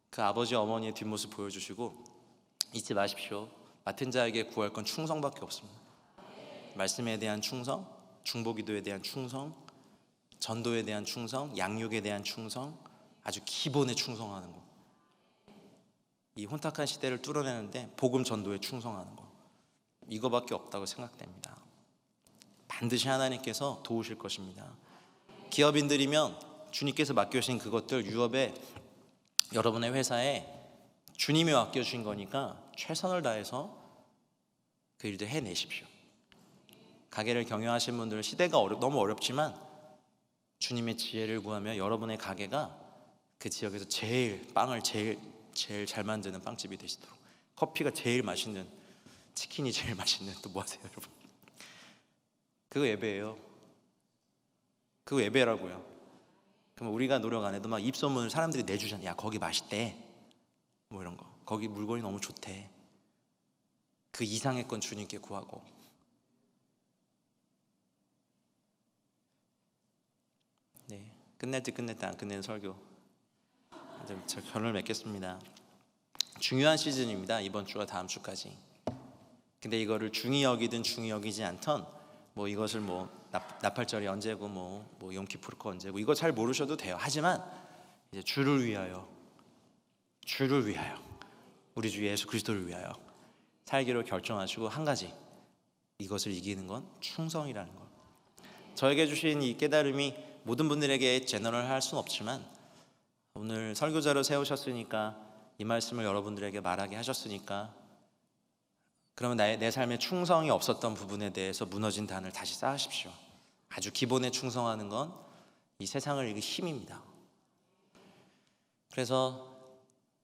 그 아버지 어머니의 뒷모습 보여주시고, 잊지 마십시오. 맡은 자에게 구할 건 충성밖에 없습니다. 말씀에 대한 충성, 중보기도에 대한 충성, 전도에 대한 충성, 양육에 대한 충성, 아주 기본에 충성하는 거. 이 혼탁한 시대를 뚫어내는데 복음 전도에 충성하는 거, 이거밖에 없다고 생각됩니다. 반드시 하나님께서 도우실 것입니다. 기업인들이면 주님께서 맡겨주신 그것들, 유업에, 여러분의 회사에 주님이 맡겨주신 거니까 최선을 다해서 그 일들 해내십시오. 가게를 경영하시는 분들은 시대가 너무 어렵지만 주님의 지혜를 구하며 여러분의 가게가 그 지역에서 빵을 제일 잘 만드는 빵집이 되시도록, 커피가 제일 맛있는, 치킨이 제일 맛있는, 또 뭐 하세요 여러분? 그거 예배예요. 그거 예배라고요. 그럼 우리가 노력 안 해도 막 입소문을 사람들이 내주잖아요. 야, 거기 맛있대, 뭐 이런 거. 거기 물건이 너무 좋대. 그 이상의 건 주님께 구하고. 네, 끝낼 때 안 끝내는 설교. 이제 저 결론을 맺겠습니다. 중요한 시즌입니다. 이번 주와 다음 주까지. 근데 이거를 중히 여기든 중히 여기지 않던, 뭐 이것을 뭐 나팔절이 언제고 뭐 용키푸르크 언제고, 이거 잘 모르셔도 돼요. 하지만 이제 주를 위하여 우리 주 예수 그리스도를 위하여 살기로 결정하시고, 한 가지, 이것을 이기는 건 충성이라는 것. 저에게 주신 이 깨달음이 모든 분들에게 제너럴할 수는 없지만, 오늘 설교자로 세우셨으니까, 이 말씀을 여러분들에게 말하게 하셨으니까, 그러면 내 삶에 충성이 없었던 부분에 대해서 무너진 단을 다시 쌓으십시오. 아주 기본에 충성하는 건 이 세상을 이길 힘입니다. 그래서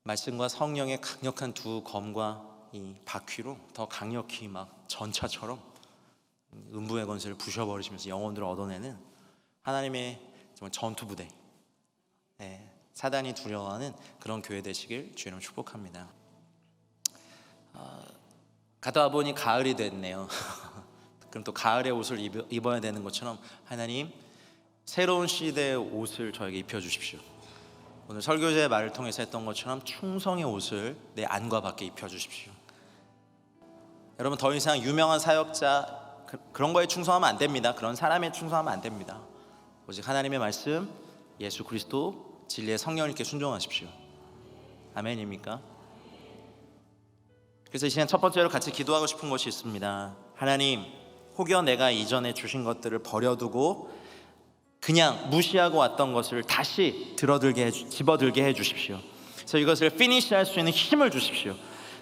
말씀과 성령의 강력한 두 검과 이 바퀴로 더 강력히 막 전차처럼 음부의 권세를 부셔버리시면서 영혼들을 얻어내는 하나님의 정말 전투부대, 사단이 두려워하는 그런 교회 되시길 주님 축복합니다. 가다 보니 가을이 됐네요. 그럼 또 가을의 옷을 입어야 되는 것처럼 하나님, 새로운 시대의 옷을 저에게 입혀주십시오. 오늘 설교자의 말을 통해서 했던 것처럼 충성의 옷을 내 안과 밖에 입혀주십시오. 여러분, 더 이상 유명한 사역자 그런 거에 충성하면 안 됩니다. 그런 사람에 충성하면 안 됩니다. 오직 하나님의 말씀, 예수 그리스도, 진리의 성령님께 순종하십시오. 아멘입니까? 그래서 이 시간 첫 번째로 같이 기도하고 싶은 것이 있습니다. 하나님, 혹여 내가 이전에 주신 것들을 버려두고 그냥 무시하고 왔던 것을 다시 집어들게 해주십시오. 그래서 이것을 피니시할 수 있는 힘을 주십시오.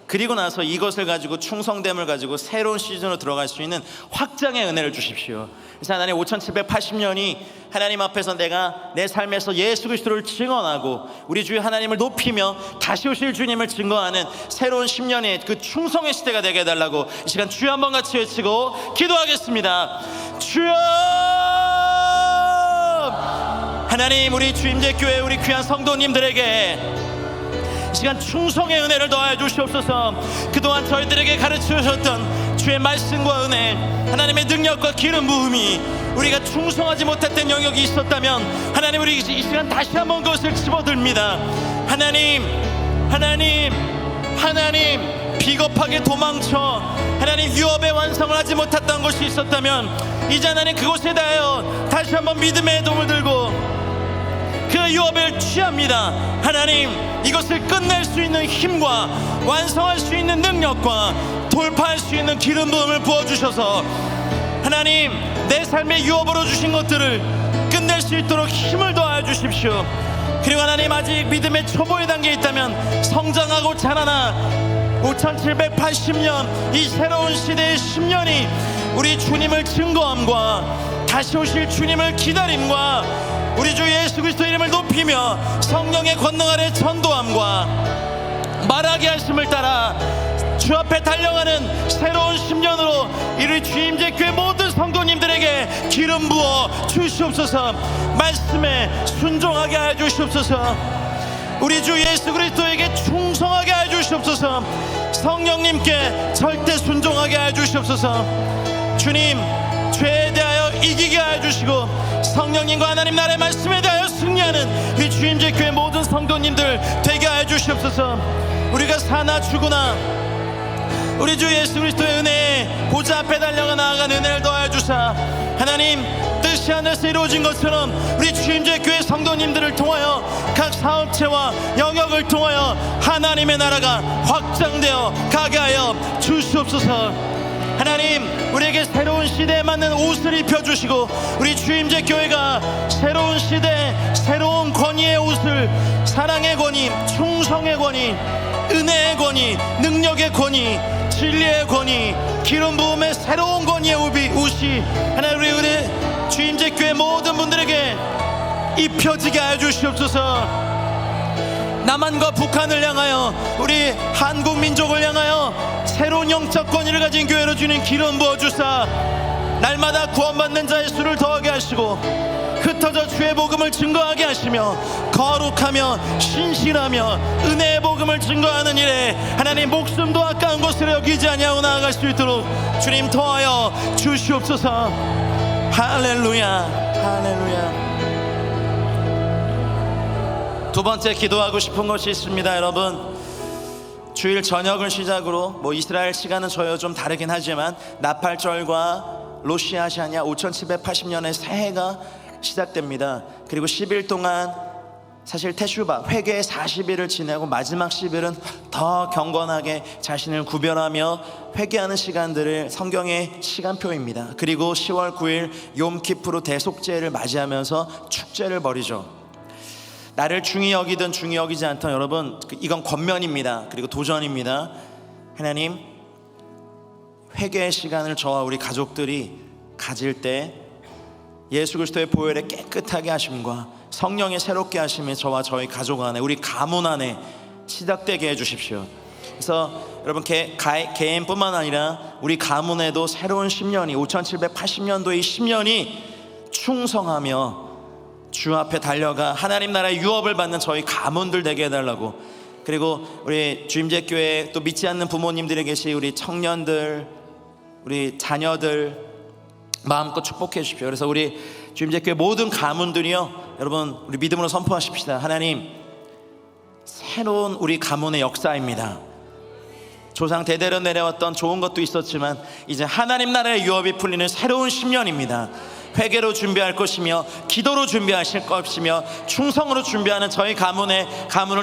그리고 나서 이것을 가지고 충성됨을 가지고 새로운 시즌으로 들어갈 수 있는 확장의 은혜를 주십시오. 그래서 하나님 5780년이 하나님 앞에서 내가 내 삶에서 예수 그리스도를 증언하고 우리 주 하나님을 높이며 다시 오실 주님을 증거하는 새로운 10년의 그 충성의 시대가 되게 해달라고 이 시간 주여 한번 같이 외치고 기도하겠습니다. 주여! 하나님, 우리 주임제교회 우리 귀한 성도님들에게 이 시간 충성의 은혜를 더하여 주시옵소서. 그동안 저희들에게 가르쳐 주셨던 주의 말씀과 은혜, 하나님의 능력과 기름 부음이 우리가 충성하지 못했던 영역이 있었다면 하나님, 우리 이 시간 다시 한번 그것을 집어듭니다. 하나님, 비겁하게 도망쳐 하나님 유업의 완성을 하지 못했던 것이 있었다면 이제 하나님 그곳에 대하여 다시 한번 믿음의 도움을 들고 그 유업을 취합니다. 하나님, 이것을 끝낼 수 있는 힘과 완성할 수 있는 능력과 돌파할 수 있는 기름 부음을 부어주셔서 하나님, 내 삶의 유업으로 주신 것들을 끝낼 수 있도록 힘을 더하여 주십시오. 그리고 하나님, 아직 믿음의 초보의 단계에 있다면 성장하고 자라나 5780년 이 새로운 시대의 10년이 우리 주님을 증거함과 다시 오실 주님을 기다림과 우리 주 예수 그리스도 이름을 높이며 성령의 권능 아래 전도함과 말하게 하심을 따라 주 앞에 달려가는 새로운 10년으로 우리 주임제교회 모든 성도님들에게 기름 부어 주시옵소서. 말씀에 순종하게 하여 주시옵소서. 우리 주 예수 그리스도에게 충성하게 하여 주시옵소서. 성령님께 절대 순종하게 하여 주시옵소서. 주님, 죄에 대하여 이기게 하여 주시고 성령님과 하나님 나라의 말씀에 대하여 승리하는 이 주임제교회 모든 성도님들 되게 하여 주시옵소서. 우리가 사나 죽으나 우리 주 예수 그리스도의 은혜에 보좌 앞에 달려가 나아가는 은혜를 더하여 주사 하나님, 뜻이 하늘에서 이루어진 것처럼 우리 주임제교회 성도님들을 통하여 각 사업체와 영역을 통하여 하나님의 나라가 확장되어 가게 하여 주시옵소서. 하나님, 우리에게 새로운 시대에 맞는 옷을 입혀주시고 우리 주임제교회가 새로운 시대 새로운 권위의 옷을, 사랑의 권위, 충성의 권위, 은혜의 권위, 능력의 권위, 진리의 권위, 기름 부음의 새로운 권위의 옷이 하나님, 우리 주임제교회 모든 분들에게 입혀지게 하여 주시옵소서. 남한과 북한을 향하여 우리 한국 민족을 향하여 새로운 영적 권위를 가진 교회로 주님 기름 부어주사 날마다 구원받는 자의 수를 더하게 하시고 흩어져 주의 복음을 증거하게 하시며 거룩하며 신실하며 은혜의 복음을 증거하는 일에 하나님 목숨도 아까운 것으로 여기지 아니하고 나아갈 수 있도록 주님 더하여 주시옵소서. 할렐루야, 할렐루야. 두 번째 기도하고 싶은 것이 있습니다. 여러분, 주일 저녁을 시작으로 이스라엘 시간은 저희와 좀 다르긴 하지만 나팔절과 로시아샤냐 5780년의 새해가 시작됩니다. 그리고 10일 동안 사실 테슈바 회개의 40일을 지내고 마지막 10일은 더 경건하게 자신을 구별하며 회개하는 시간들을 성경의 시간표입니다. 그리고 10월 9일 욤키프로 대속제를 맞이하면서 축제를 벌이죠. 나를 중히 여기든 중히 여기지 않던 여러분, 이건 권면입니다. 그리고 도전입니다. 하나님, 회개의 시간을 저와 우리 가족들이 가질 때 예수 그리스도의 보혈에 깨끗하게 하심과 성령의 새롭게 하심이 저와 저희 가족 안에, 우리 가문 안에 시작되게 해주십시오. 그래서 여러분, 개인뿐만 아니라 우리 가문에도 새로운 10년이 5780년도의 10년이 충성하며 주 앞에 달려가 하나님 나라의 유업을 받는 저희 가문들 되게 해달라고. 그리고 우리 주임제교회 또 믿지 않는 부모님들에 계신 우리 청년들, 우리 자녀들 마음껏 축복해 주십시오. 그래서 우리 주임제교회 모든 가문들이요, 여러분 우리 믿음으로 선포하십시다. 하나님, 새로운 우리 가문의 역사입니다. 조상 대대로 내려왔던 좋은 것도 있었지만 이제 하나님 나라의 유업이 풀리는 새로운 10년입니다. 회개로 준비할 것이며 기도로 준비하실 것이며 충성으로 준비하는 저희 가문을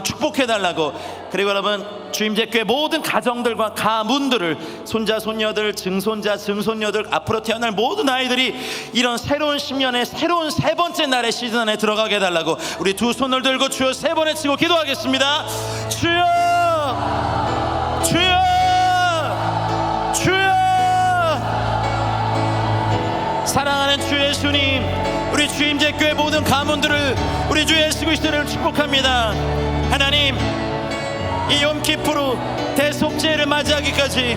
축복해달라고. 그리고 여러분, 주임제교회 모든 가정들과 가문들을, 손자 손녀들, 증손자 증손녀들, 앞으로 태어날 모든 아이들이 이런 새로운 10년의 새로운 세 번째 날의 시즌 안에 들어가게 해달라고 우리 두 손을 들고 주여 세 번에 치고 기도하겠습니다. 주여, 주여, 주여. 사랑하는 주 예수님, 우리 주임제교회 모든 가문들을, 우리 주 예수 그리스도를 축복합니다. 하나님, 이 욤키푸르 대속죄를 맞이하기까지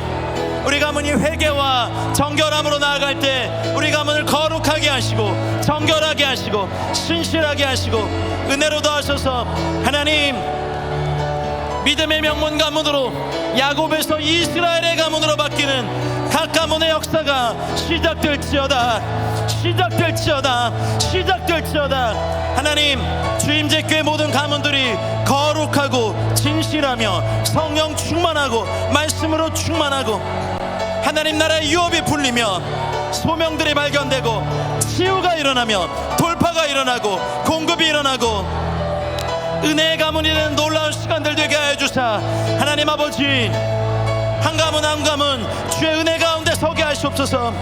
우리 가문이 회개와 정결함으로 나아갈 때 우리 가문을 거룩하게 하시고 정결하게 하시고 신실하게 하시고 은혜로 더하셔서 하나님, 믿음의 명문 가문으로, 야곱에서 이스라엘의 가문으로 바뀌는 각 가문의 역사가 시작될지어다, 시작될지어다, 시작될지어다. 하나님, 주임제교회 모든 가문들이 거룩하고 진실하며 성령 충만하고 말씀으로 충만하고 하나님 나라의 유업이 풀리며 소명들이 발견되고 치유가 일어나며 돌파가 일어나고 공급이 일어나고 은혜의 가문이 되는 놀라운 시간들 되게 하여 주사 하나님 아버지, 한 가문 한 가문 주의 은혜 가운데 서게 하시옵소서.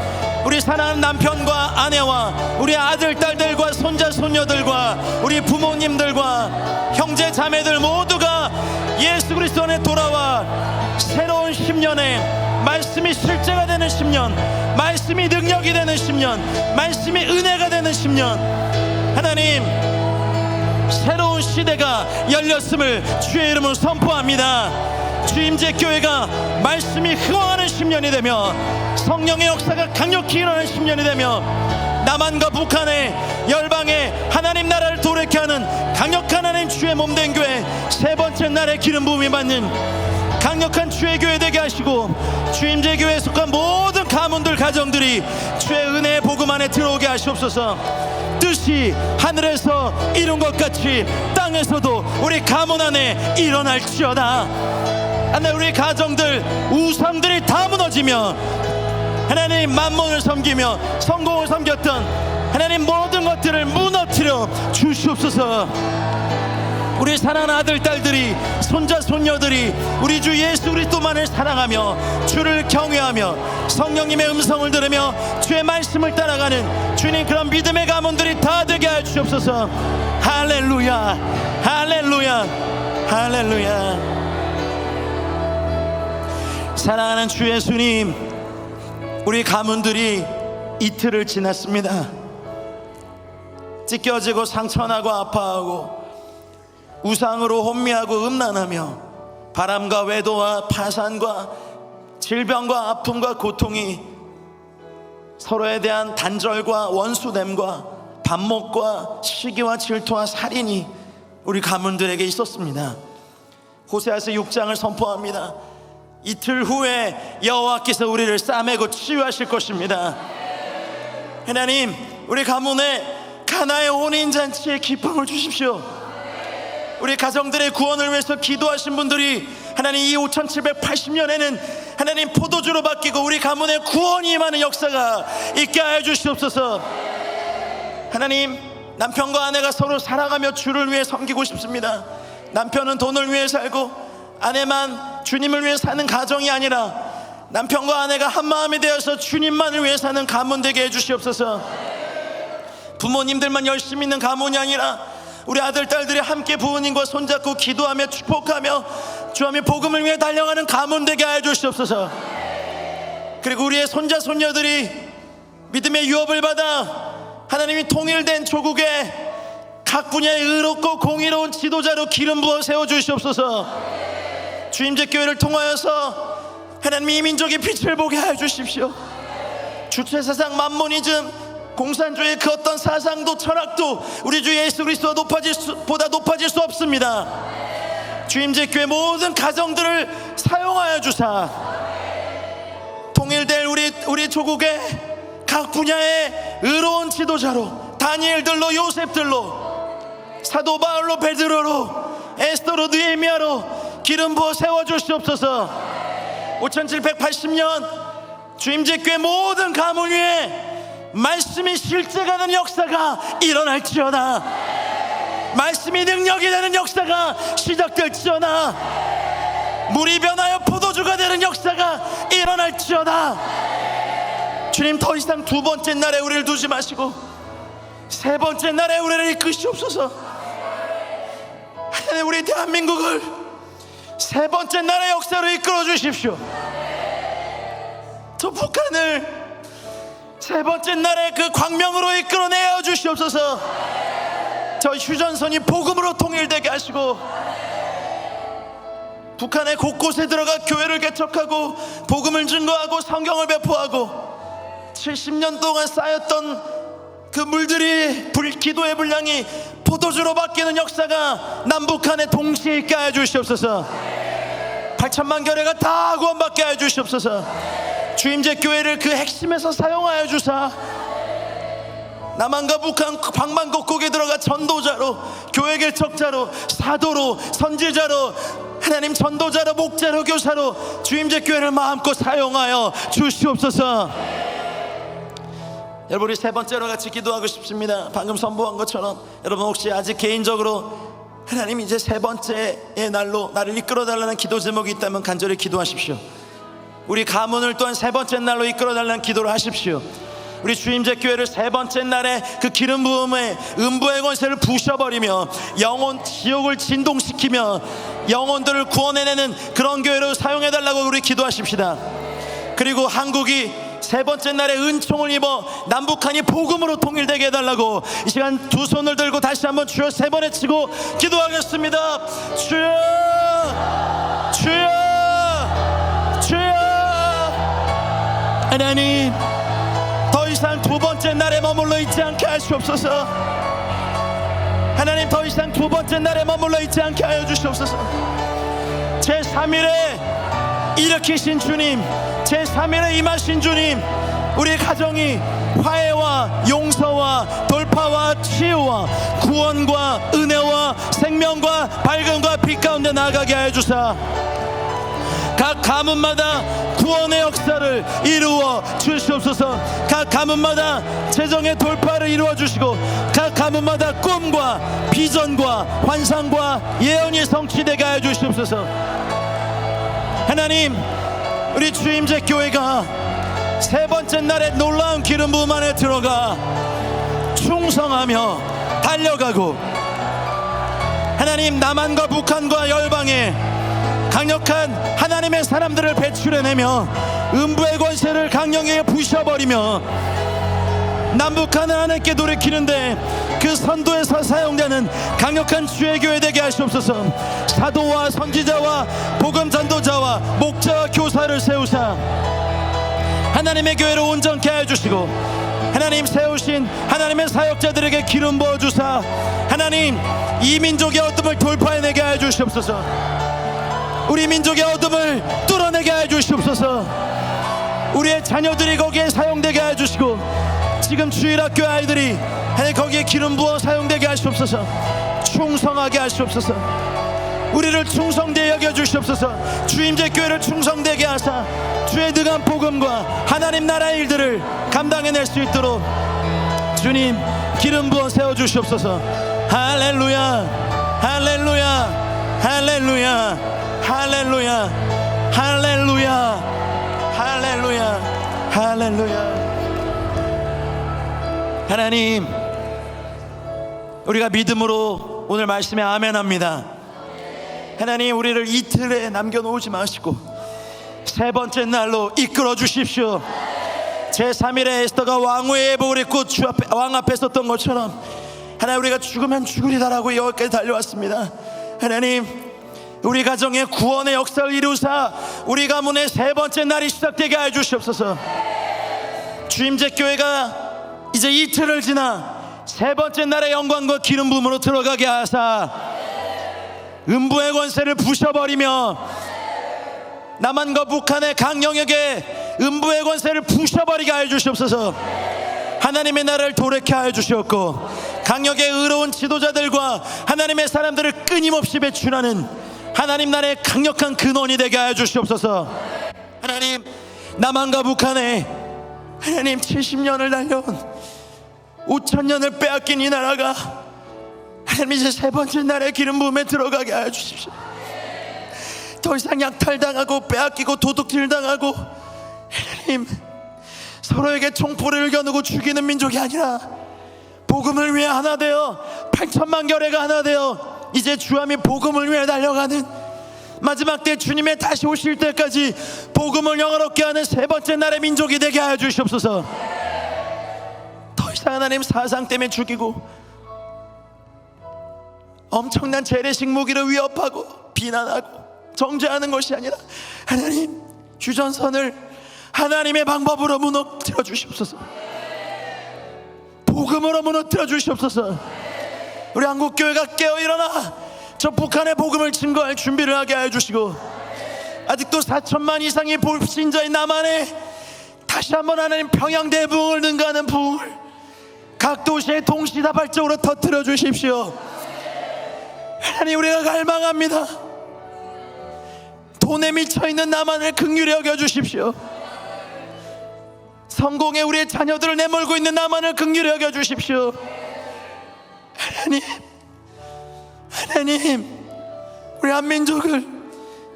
우리 사랑하는 남편과 아내와 우리 아들 딸들과 손자 손녀들과 우리 부모님들과 형제 자매들 모두가 예수 그리스도 안에 돌아와 새로운 10년에 말씀이 실제가 되는 10년, 말씀이 능력이 되는 10년, 말씀이 은혜가 되는 10년, 하나님 새로운 시대가 열렸음을 주의 이름으로 선포합니다. 주임제교회가 말씀이 흥황하는 10년이 되며 성령의 역사가 강력히 일어나는 10년이 되며 남한과 북한의 열방의 하나님 나라를 도래케 하는 강력한 하나님 주의 몸된 교회, 세 번째 날의 기름 부음이 받는 강력한 주의 교회 되게 하시고 주임제교회에 속한 모든 가문들 가정들이 주의 은혜의 복음 안에 들어오게 하시옵소서. 뜻이 하늘에서 이룬 것 같이 땅에서도 우리 가문 안에 일어날지어다. 하나님, 우리 가정들 우상들이 다 무너지며 하나님 만몬을 섬기며 성공을 섬겼던 하나님 모든 것들을 무너뜨려 주시옵소서. 우리 사랑하는 아들 딸들이, 손자 손녀들이 우리 주 예수 그리스도만을 사랑하며 주를 경외하며 성령님의 음성을 들으며 주의 말씀을 따라가는 주님, 그런 믿음의 가문들이 다 되게 하여 주옵소서. 할렐루야, 할렐루야, 할렐루야. 사랑하는 주 예수님, 우리 가문들이 이틀을 지났습니다. 찢겨지고 상처나고 아파하고 우상으로 혼미하고 음란하며 바람과 외도와 파산과 질병과 아픔과 고통이 서로에 대한 단절과 원수됨과 반목과 시기와 질투와 살인이 우리 가문들에게 있었습니다. 호세아서 6장을 선포합니다. 이틀 후에 여호와께서 우리를 싸매고 치유하실 것입니다. 하나님, 우리 가문에 가나의 혼인잔치의 기쁨을 주십시오. 우리 가정들의 구원을 위해서 기도하신 분들이 하나님 이 5780년에는 하나님 포도주로 바뀌고 우리 가문의 구원이 임하는 역사가 있게 하여 주시옵소서. 하나님, 남편과 아내가 서로 사랑하며 주를 위해 섬기고 싶습니다. 남편은 돈을 위해 살고 아내만 주님을 위해 사는 가정이 아니라 남편과 아내가 한마음이 되어서 주님만을 위해 사는 가문 되게 해주시옵소서. 부모님들만 열심히 있는 가문이 아니라 우리 아들 딸들이 함께 부모님과 손잡고 기도하며 축복하며 주하며 복음을 위해 달려가는 가문 되게 하여 주시옵소서. 그리고 우리의 손자 손녀들이 믿음의 유업을 받아 하나님이 통일된 조국에 각 분야의 의롭고 공의로운 지도자로 기름 부어 세워 주시옵소서. 주임제교회를 통하여서 하나님 이 민족의 빛을 보게 하여 주십시오. 주체사상, 만모니즘, 공산주의 그 어떤 사상도 철학도 우리 주 예수 그리스도보다 높아질 수 없습니다. 주임제교회 모든 가정들을 사용하여 주사 통일될 우리 조국의 각 분야의 의로운 지도자로, 다니엘들로, 요셉들로, 사도 바울로, 베드로로, 에스더로, 느헤미야로 기름 부어 세워주시옵소서. 5780년 주임제교회 모든 가문 위에 말씀이 실제가 되는 역사가 일어날지어다. 말씀이 능력이 되는 역사가 시작될지어다. 물이 변하여 포도주가 되는 역사가 일어날지어다. 주님, 더 이상 두 번째 날에 우리를 두지 마시고 세 번째 날에 우리를 이끄시옵소서. 하나님, 우리 대한민국을 세 번째 날의 역사로 이끌어 주십시오. 저 북한을 세 번째 날의 그 광명으로 이끌어내어 주시옵소서. 저 휴전선이 복음으로 통일되게 하시고 북한의 곳곳에 들어가 교회를 개척하고 복음을 증거하고 성경을 배포하고 70년 동안 쌓였던 그 물들이 기도의 분량이 포도주로 바뀌는 역사가 남북한에 동시에 있게 하여 주시옵소서. 8천만 교회가 다 구원받게 하여 주시옵소서. 주임제 교회를 그 핵심에서 사용하여 주사 남한과 북한 방방곡곡에 들어가 전도자로, 교회 개척자로, 사도로, 선지자로, 하나님 전도자로, 목자로, 교사로 주임제 교회를 마음껏 사용하여 주시옵소서. 여러분, 우리 세 번째로 같이 기도하고 싶습니다. 방금 선포한 것처럼 여러분 혹시 아직 개인적으로 하나님 이제 세 번째의 날로 나를 이끌어달라는 기도 제목이 있다면 간절히 기도하십시오. 우리 가문을 또한 세 번째 날로 이끌어달라는 기도를 하십시오. 우리 주임제 교회를 세 번째 날에 그 기름 부음에 음부의 권세를 부셔버리며 영혼 지옥을 진동시키며 영혼들을 구원해내는 그런 교회로 사용해달라고 우리 기도하십시다. 그리고 한국이 세 번째 날에 은총을 입어 남북한이 복음으로 통일되게 해달라고 이 시간 두 손을 들고 다시 한번 주여 세 번 외치고 기도하겠습니다. 주여, 주여, 주여. 하나님, 더 이상 두 번째 날에 머물러 있지 않게 하시옵소서. 하나님, 더 이상 두 번째 날에 머물러 있지 않게 하여 주시옵소서. 제3일에 일으키신 주님, 제3일에 임하신 주님, 우리 가정이 화해와 용서와 돌파와 치유와 구원과 은혜와 생명과 밝음과 빛 가운데 나아가게 하여 주사 각 가문마다 구원의 역사를 이루어 주시옵소서. 각 가문마다 재정의 돌파를 이루어 주시고 각 가문마다 꿈과 비전과 환상과 예언이 성취되게 하여 주시옵소서. 하나님, 우리 주임제 교회가 세 번째 날에 놀라운 기름 부음 안에 들어가 충성하며 달려가고 하나님, 남한과 북한과 열방에 강력한 하나님의 사람들을 배출해내며 음부의 권세를 강력하게 부셔버리며 남북한을 하나님께 돌이키는데 그 선도에서 사용되는 강력한 주의 교회 되게 하시옵소서. 사도와 선지자와 복음 전도자와 목자와 교사를 세우사 하나님의 교회를 온전케 하여 주시고 하나님 세우신 하나님의 사역자들에게 기름 부어주사 하나님 이 민족의 어둠을 돌파해내게 하여 주시옵소서. 우리 민족의 어둠을 뚫어내게 하여 주시옵소서. 우리의 자녀들이 거기에 사용되게 하여 주시고 지금 주일학교 아이들이 거기에 기름 부어 사용되게 하시옵소서. 충성하게 하시옵소서. 우리를 충성되게 여겨 주시옵소서. 주임제 교회를 충성되게 하사 주의 능한 복음과 하나님 나라의 일들을 감당해낼 수 있도록 주님 기름 부어 세워 주시옵소서. 할렐루야, 할렐루야, 할렐루야, 할렐루야, 할렐루야, 할렐루야, 할렐루야. 하나님, 우리가 믿음으로 오늘 말씀에 아멘합니다. 하나님, 우리를 이틀에 남겨놓지 마시고 세 번째 날로 이끌어 주십시오. 제3일에 에스더가 왕후의 예복을 입고 왕 앞에 섰던 것처럼 하나님, 우리가 죽으면 죽으리다라고 여기까지 달려왔습니다. 하나님, 우리 가정의 구원의 역사를 이루사 우리 가문의 세 번째 날이 시작되게 하여 주시옵소서. 주임제 교회가 이제 이틀을 지나 세 번째 날의 영광과 기름 부음으로 들어가게 하사 음부의 권세를 부셔버리며 남한과 북한의 각 영역에 음부의 권세를 부셔버리게 하여 주시옵소서. 하나님의 나라를 도래케 하여 주시옵고 강력의 의로운 지도자들과 하나님의 사람들을 끊임없이 배출하는 하나님 나라의 강력한 근원이 되게 하여 주시옵소서. 하나님, 남한과 북한에 하나님 70년을 달려온 5,000년을 빼앗긴 이 나라가 하나님 이제 세 번째 날의 기름 부음에 들어가게 하여 주십시오. 더 이상 약탈당하고 빼앗기고 도둑질당하고 하나님 서로에게 총포를 겨누고 죽이는 민족이 아니라 복음을 위해 하나 되어 8천만 결례가 하나 되어 이제 주함이 복음을 위해 달려가는 마지막 때 주님의 다시 오실 때까지 복음을 영화롭게 하는 세 번째 날의 민족이 되게 하여 주시옵소서. 더 이상 하나님 사상 때문에 죽이고 엄청난 재래식 무기를 위협하고 비난하고 정죄하는 것이 아니라 하나님 휴전선을 하나님의 방법으로 무너뜨려 주시옵소서. 복음으로 무너뜨려 주시옵소서. 우리 한국교회가 깨어 일어나 저 북한의 복음을 증거할 준비를 하게 하여 주시고 아직도 4천만 이상의 불신자인 남한에 다시 한번 하나님 평양 대부흥을 능가하는 부흥을 각 도시에 동시다발적으로 터뜨려 주십시오. 하나님 우리가 갈망합니다. 돈에 미쳐있는 남한을 긍휼히 여겨주십시오. 성공에 우리의 자녀들을 내몰고 있는 남한을 긍휼히 여겨주십시오. 하나님 우리 한민족을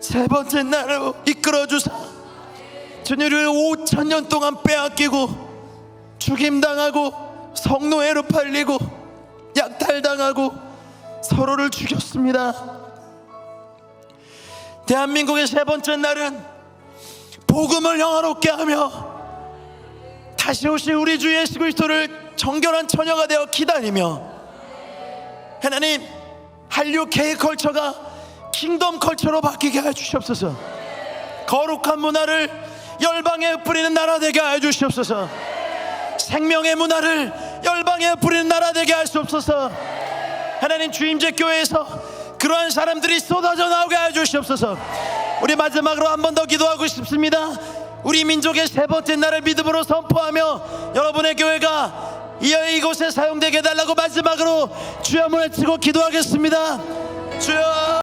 세 번째 날로 이끌어주사 주님을 5,000년 동안 빼앗기고 죽임당하고 성노예로 팔리고 약탈당하고 서로를 죽였습니다. 대한민국의 세 번째 날은 복음을 영화롭게 하며 다시 오실 우리 주 예수 그리스도를 정결한 처녀가 되어 기다리며 하나님 한류 K컬처가 킹덤 컬처로 바뀌게 하여 주시옵소서. 거룩한 문화를 열방에 뿌리는 나라 되게 하여 주시옵소서. 생명의 문화를 열방에 뿌리는 나라 되게 할 수 없어서 하나님 주임제 교회에서 그러한 사람들이 쏟아져 나오게 하여 주시옵소서. 우리 마지막으로 한 번 더 기도하고 싶습니다. 우리 민족의 세 번째 날을 믿음으로 선포하며 여러분의 교회가 이곳에 사용되게 해달라고 마지막으로 주여 한번 외치고 기도하겠습니다. 주여.